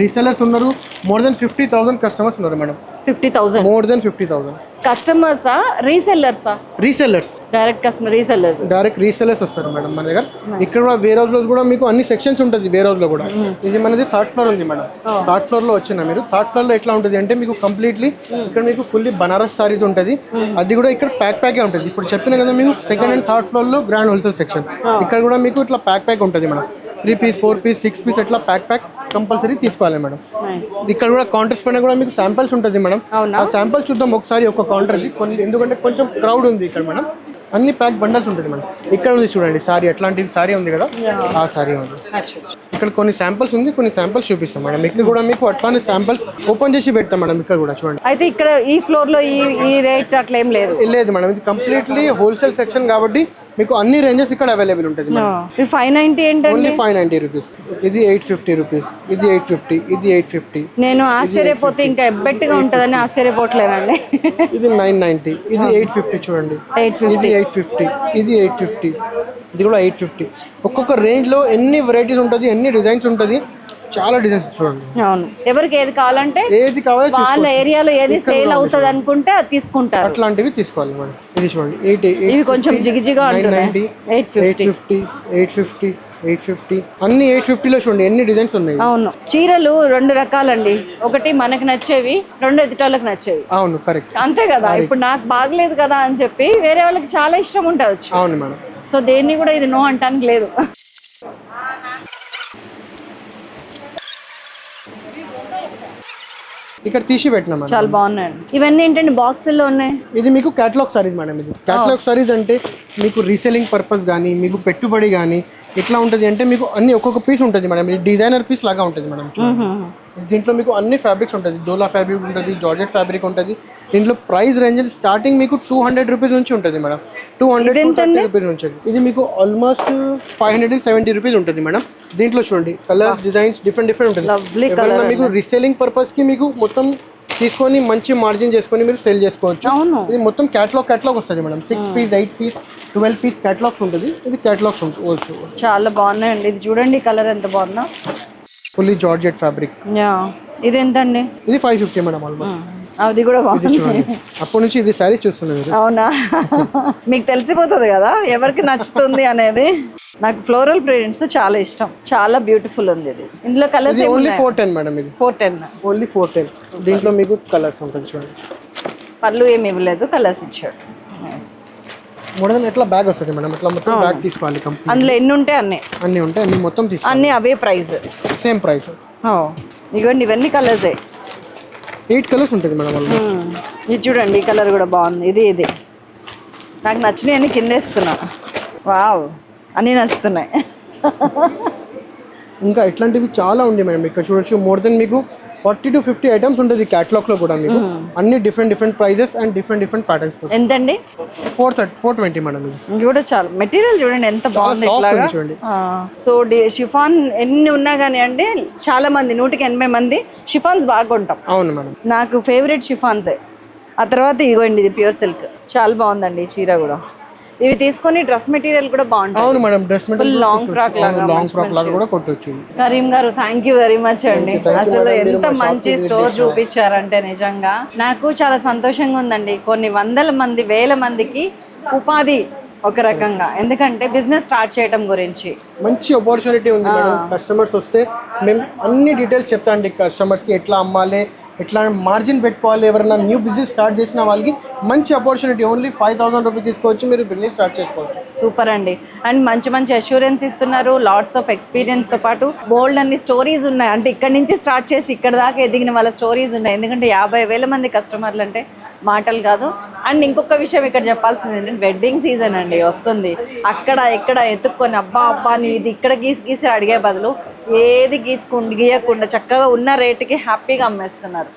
రీసెలర్స్ ఉన్నారు. మోర్ దెన్ 50,000 కస్టమర్స్ ఉన్నారు మేడం. 50,000? మోర్ దెన్ 50,000 కస్టమర్సా రీసెల్లర్సా? Resellers. Direct customer resellers. Direct resellers వస్తారు మేడం మన దగ్గర. ఇక్కడ కూడా వేర్ హౌస్ లో కూడా మీకు అన్ని సెక్షన్స్ ఉంటుంది. వేర్ హౌస్ లో కూడా ఇది మనది 3rd ఫ్లోర్ ఉంది మేడం. 3rd ఫ్లోర్ లో వచ్చిన మీరు 3rd ఫ్లోర్ లో ఎట్లా ఉంటుంది అంటే మీకు కంప్లీట్లీ ఇక్కడ మీకు ఫుల్లీ బనారస్ సారీస్ ఉంటుంది. అది కూడా ఇక్కడ ప్యాకే ఉంటుంది. ఇప్పుడు చెప్పిన కదా మీకు 2nd and 3rd ఫ్లోర్ లో గ్రాండ్ హోల్సేల్ సెక్షన్. ఇక్కడ కూడా మీకు ఇట్లా ప్యాక్ ఉంటుంది మేడం. 3 పీస్, 4 పీస్, 6 పీస్ అట్లా ప్యాక్ కంపల్సరీ తీసుకోవాలి మేడం. ఇక్కడ కూడా కౌంటర్స్ పైన కూడా మీకు శాంపిల్స్ ఉంటుంది మేడం. ఆ శాంపిల్స్ చూద్దాం ఒకసారి ఒక కౌంటర్కి. ఎందుకంటే కొంచెం క్రౌడ్ ఉంది ఇక్కడ మేడం. అన్ని ప్యాక్ బండల్స్ ఉంటుంది మేడం. ఇక్కడ ఉంది చూడండి సారీ, అట్లాంటివి సారీ ఉంది కదా, ఆ సారీ ఉంది. ఇక్కడ కొన్ని శాంపిల్స్ ఉంది, కొన్ని శాంపిల్స్ చూపిస్తాం మేడం. ఇక్కడ కూడా మీకు అట్లానే శాంపిల్స్ ఓపెన్ చేసి పెడతాం మేడం. ఇక్కడ కూడా చూడండి. అయితే ఇక్కడ ఈ ఫ్లోర్ లో ఈ రేట్ అట్లా ఏం లేదు? లేదు మేడం, ఇది కంప్లీట్లీ హోల్సేల్ సెక్షన్ కాబట్టి మీకు అన్ని రేంజెస్ ఇక్కడ అవైలబుల్ ఉంటుంది. 590 ఏంటండి? Only 590 rupees. ఇది 850 రూపీస్. ఇది 850. ఇది 850. నేను ఆశ్చర్యపోతే ఇంకా ఎబ్బెట్టుగా ఉంటుందని ఆశ్చర్యపోవట్లేనండి. ఇది 990. ఇది 850 చూడండి. 850. ఇది 850. ఇది 850. ఇది కూడా 850. ఒక్కొక్క రేంజ్ లో ఎన్ని వెరైటీస్ ఉంటుంది, ఎన్ని డిజైన్స్ ఉంటుంది, చాలా డిజైన్స్ చూడండి. అవును, ఎవరికి ఏది కావాలంటే ఏది కావాలి వాళ్ళ ఏరియాలో ఏది సేల్ అవుతుంది అనుకుంటే అది తీసుకుంటారు. అట్లాంటివి తీసుకోవాలి మేడం. ఇది చూడండి ఇవి కొంచెం జిగిజిగా ఉంటుంది. 850, 850, 850. అన్ని 850 లో చూడండి ఎన్ని డిజైన్స్ ఉన్నాయి. అవును, చీరలు 2 రకాలండి. ఒకటి మనకు నచ్చేవి, 2 ఎదుటోళ్ళకి నచ్చేవి. అవును, కరెక్ట్. అంతే కదా. ఇప్పుడు నాకు బాగలేదు కదా అని చెప్పి వేరే వాళ్ళకి చాలా ఇష్టం ఉండవచ్చు. అవును మేడం. సో దేన్ని కూడా ఇది నో అంటానికి లేదు. ఇక్కడ తీసి పెట్టినాం మేడం. చాలా బాగున్నాయండి. ఇవన్నీ ఏంటండి బాక్సుల్లో ఉన్నాయి? ఇది మీకు క్యాటలాగ్ సారీస్ మేడం. ఇది క్యాటలాగ్ సారీస్ అంటే మీకు రీసెల్లింగ్ పర్పస్ కానీ మీకు పెట్టుబడి కానీ ఎట్లా ఉంటుంది అంటే మీకు అన్ని ఒక్కొక్క పీస్ ఉంటుంది మేడం. ఇది డిజైనర్ పీస్ లాగా ఉంటుంది మేడం. దీంట్లో మీకు అన్ని ఫ్యాబ్రిక్స్ ఉంటుంది. డోలా ఫ్యాబ్రిక్ ఉంటుంది, జార్జెట్ ఫ్యాబ్రిక్ ఉంటుంది. దీంట్లో ప్రైస్ రేంజ్ స్టార్టింగ్ మీకు 200 రూపీస్ నుంచి ఉంటుంది మేడం. 230 రూపీస్ నుంచి. ఇది మీకు ఆల్మోస్ట్ 570 రూపీస్ ఉంటుంది మేడం. దీంట్లో చూడండి కలర్స్ డిజైన్స్ డిఫరెంట్ ఉంటుంది. ఎవరైనా మీకు రీసెల్లింగ్ పర్పస్ కి మీకు మొత్తం తీసుకొని మంచి మార్జిన్ చేసుకొని మీరు సేల్ చేసుకోవచ్చు. ఇది మొత్తం క్యాటలాగ్ వస్తుంది madam. 6 piece 8 piece 12 piece catalogues ఉంటుంది. ఇది క్యాటలాగ్స్ ఉంటుంది. చాలా బాగున్నాయండి. ఇది చూడండి కలర్ ఎంత బాగుందో. Fully georgette fabric. ఇది ఎంతండి? ఇది 550 మేడం ఆల్మోస్ట్. అది కూడా బాగుంది. అప్పటి నుంచి ఇది శారీ చూస్తున్నారు. అవునా? మీకు తెలిసిపోతుంది కదా ఎవరికి నచ్చుతుంది అనేది. నాకు ఫ్లోరల్ ప్రింట్స్ చాలా ఇష్టం. చాలా బ్యూటిఫుల్ ఉంది ఇది. ఇందులో కలర్స్ ఓన్లీ 410 మేడం. ఇది 410 ఓన్లీ 410. దీంట్లో మీకు కలర్స్ ఉంటుంది చూడండి. పళ్ళు ఏమి ఇవ్వలేదు, కలర్స్ ఇచ్చాడు. మోడల్ ఎట్లా బ్యాగ్ వస్తుంది మేడం. ఇట్లా మొత్తం బ్యాగ్ తీసుకోవాలి. కంపెనీ అందులో ఎన్ని ఉంటాయి? అన్ని ఉంటాయి. అన్ని మొత్తం తీసుకోవాలి. అన్ని అవే ప్రైస్, సేమ్ ప్రైస్. ఇదిగోండి ఇవన్నీ కలర్సే. 8 కలర్స్ ఉంటుంది మేడం. ఇది చూడండి ఈ కలర్ కూడా బాగుంది. ఇది నాకు నచ్చినవి అన్ని కిందేస్తున్నా. వావ్, అన్నీ నచ్చుతున్నాయి. ఇంకా ఇట్లాంటివి చాలా ఉంది మేడం. ఇక్కడ చూడొచ్చు మోర్ దెన్ మీకు 40 to 50 ఐటమ్స్ ఉంటుంది క్యాటలాగ్ లో కూడా. మీకు అన్ని different prices and different patterns. ఎంతండి? 420 మేడం. ఇది కూడా చాలా మెటీరియల్ చూడండి ఎంత బాగుంది. చూడండి. సో షిఫాన్ ఎన్ని ఉన్నా కానీ అంటే చాలా మంది 180 మంది షిఫాన్స్ బాగా కొంటాం. అవును మేడం. నాకు ఫేవరెట్ షిఫాన్సే. ఆ తర్వాత ఇగోండి ఇది ప్యూర్ సిల్క్. చాలా బాగుందండి ఈ చీర కూడా. ఇవి తీసుకొని డ్రెస్ మెటీరియల్ కూడా బాగుంటుంది. అవును madam. Dress material long frock లాగా కూడా కొట్టొచ్చు. కరీం గారు థ్యాంక్ యూ వెరీ మచ్ అండి. అసలు ఎంత మంచి స్టోర్ చూపించారంటే నిజంగా నాకు చాలా సంతోషంగా ఉందండి. కొన్ని వందల మంది వేల మందికి ఉపాధి ఒక రకంగా. ఎందుకంటే బిజినెస్ స్టార్ట్ చేయడం గురించి మంచి ఆపర్చునిటీ ఉంది మేడం. కస్టమర్స్ వస్తే మేము అన్ని డీటెయిల్స్ చెప్తా అండి. కస్టమర్స్కి ఎట్లా అమ్మాలి, ఎట్లా మార్జిన్ పెట్టుకోవాలి. ఎవరైనా న్యూ బిజినెస్ స్టార్ట్ చేసిన వాళ్ళకి మంచి ఆపర్చునిటీ. ఓన్లీ 5000 రూపీస్ తీసుకోవచ్చు, మీరు బిజినెస్ స్టార్ట్ చేసుకోవచ్చు. సూపర్ అండి. అండ్ మంచి అష్యూరెన్స్ ఇస్తున్నారు. లాట్స్ ఆఫ్ ఎక్స్పీరియన్స్తో పాటు బోల్డ్ అన్ని స్టోరీస్ ఉన్నాయి. అంటే ఇక్కడ నుంచి స్టార్ట్ చేసి ఇక్కడ దాకా ఎదిగిన వాళ్ళ స్టోరీస్ ఉన్నాయి. ఎందుకంటే 50,000 మంది కస్టమర్లు అంటే మాటలు కాదు. అండ్ ఇంకొక విషయం ఇక్కడ చెప్పాల్సింది ఏంటంటే వెడ్డింగ్ సీజన్ అండి వస్తుంది. అక్కడ ఇక్కడ ఎత్తుక్కొని అబ్బా ఇది ఇక్కడ గీసి అడిగే బదులు ఏది గీయకుండా చక్కగా ఉన్న రేటుకి హ్యాపీగా అమ్మేస్తున్నారు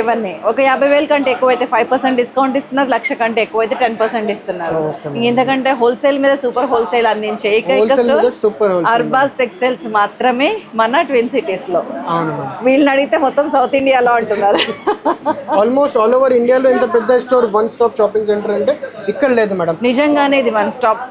ఇవన్నీ. ఒక 50,000 కంటే ఎక్కువైతే 5% డిస్కౌంట్ ఇస్తున్నారు. 1,00,000 కంటే ఎక్కువైతే 10% ఇస్తున్నారు. ఎందుకంటే హోల్సేల్ మీద సూపర్ హోల్సేల్ అందించే ఏకైక స్టోర్ అర్బాస్ టెక్స్టైల్స్ మాత్రమే మన ట్విన్ సిటీస్ లో. వీళ్ళని అడిగితే మొత్తం సౌత్ ఇండియాలో అంటున్నారు. ఆల్మోస్ట్ ఆల్ ఓవర్ ఇండియాలో ఎంత పెద్ద store one stop shopping centre అంటే ఇక్కడ లేదు మేడం. నిజంగానే ఇది one stop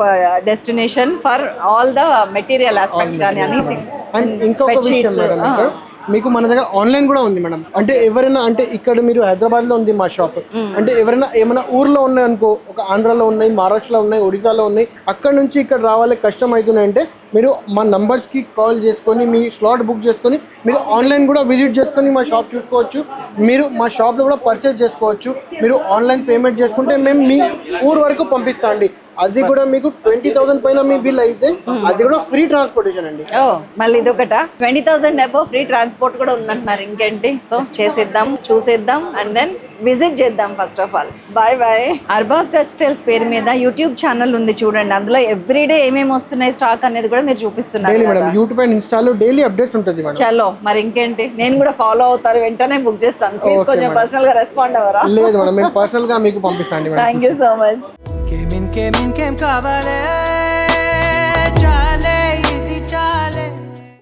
destination for all the material aspect కానీ అన్ని. అండ్ ఇంకొక విషయం మేడం, ఇక్కడ మీకు మన దగ్గర ఆన్లైన్ కూడా ఉంది మేడం. అంటే ఎవరైనా అంటే ఇక్కడ మీరు హైదరాబాద్ లో ఉంది మా షాప్. అంటే ఎవరైనా ఏమైనా ఊర్లో ఉన్నాయి అనుకో, ఒక ఆంధ్రాలో ఉన్నాయి, మహారాష్ట్రలో ఉన్నాయి, ఒడిశాలో ఉన్నాయి, అక్కడ నుంచి ఇక్కడ రావాలి కష్టం అవుతున్నాయి అంటే మీరు మా నంబర్స్కి కాల్ చేసుకొని మీ స్లాట్ బుక్ చేసుకొని మీరు ఆన్లైన్ కూడా విజిట్ చేసుకొని మా షాప్ చూసుకోవచ్చు. మీరు మా షాప్లో కూడా పర్చేజ్ చేసుకోవచ్చు. మీరు ఆన్లైన్ పేమెంట్ చేసుకుంటే మేము మీ ఊరు వరకు పంపిస్తాం అండి. అది కూడా మీకు 20,000 పైన మీ బిల్ అయితే అది కూడా ఫ్రీ ట్రాన్స్పోర్టేషన్ అండి. మళ్ళీ ఇదొకట 20,000 అబౌవ్ ఫ్రీ ట్రాన్స్పోర్ట్ కూడా ఉందంటున్నారు. ఇంకేంటి, సో చేసేద్దాం, చూసేద్దాం అండ్ దెన్ విజిట్ చేద్దాం. First of all bye. Arba's textiles పేరు మీద యూట్యూబ్ ఛానల్ ఉంది చూడండి. అందులో ఎవ్రీడే ఏమేమి వస్తున్నాయి స్టాక్ అనేది కూడా మీరు చూపిస్తున్నారు. యూట్యూబ్ అండ్ ఇన్స్టాలో డైలీ అప్డేట్స్ ఉంటుంది మేడం. చలో మరి ఇంకేంటి, నేను కూడా ఫాలో అవుతారు, వెంటనే బుక్ చేస్తాను. ప్లీజ్ కొంచెం పర్సనల్ గా రెస్పాండ్ అవ్వరా? లేదు మేడం, మేము పర్సనల్ గా మీకు పంపిస్తాను. Thank you so much. ఇంకేం కావాలే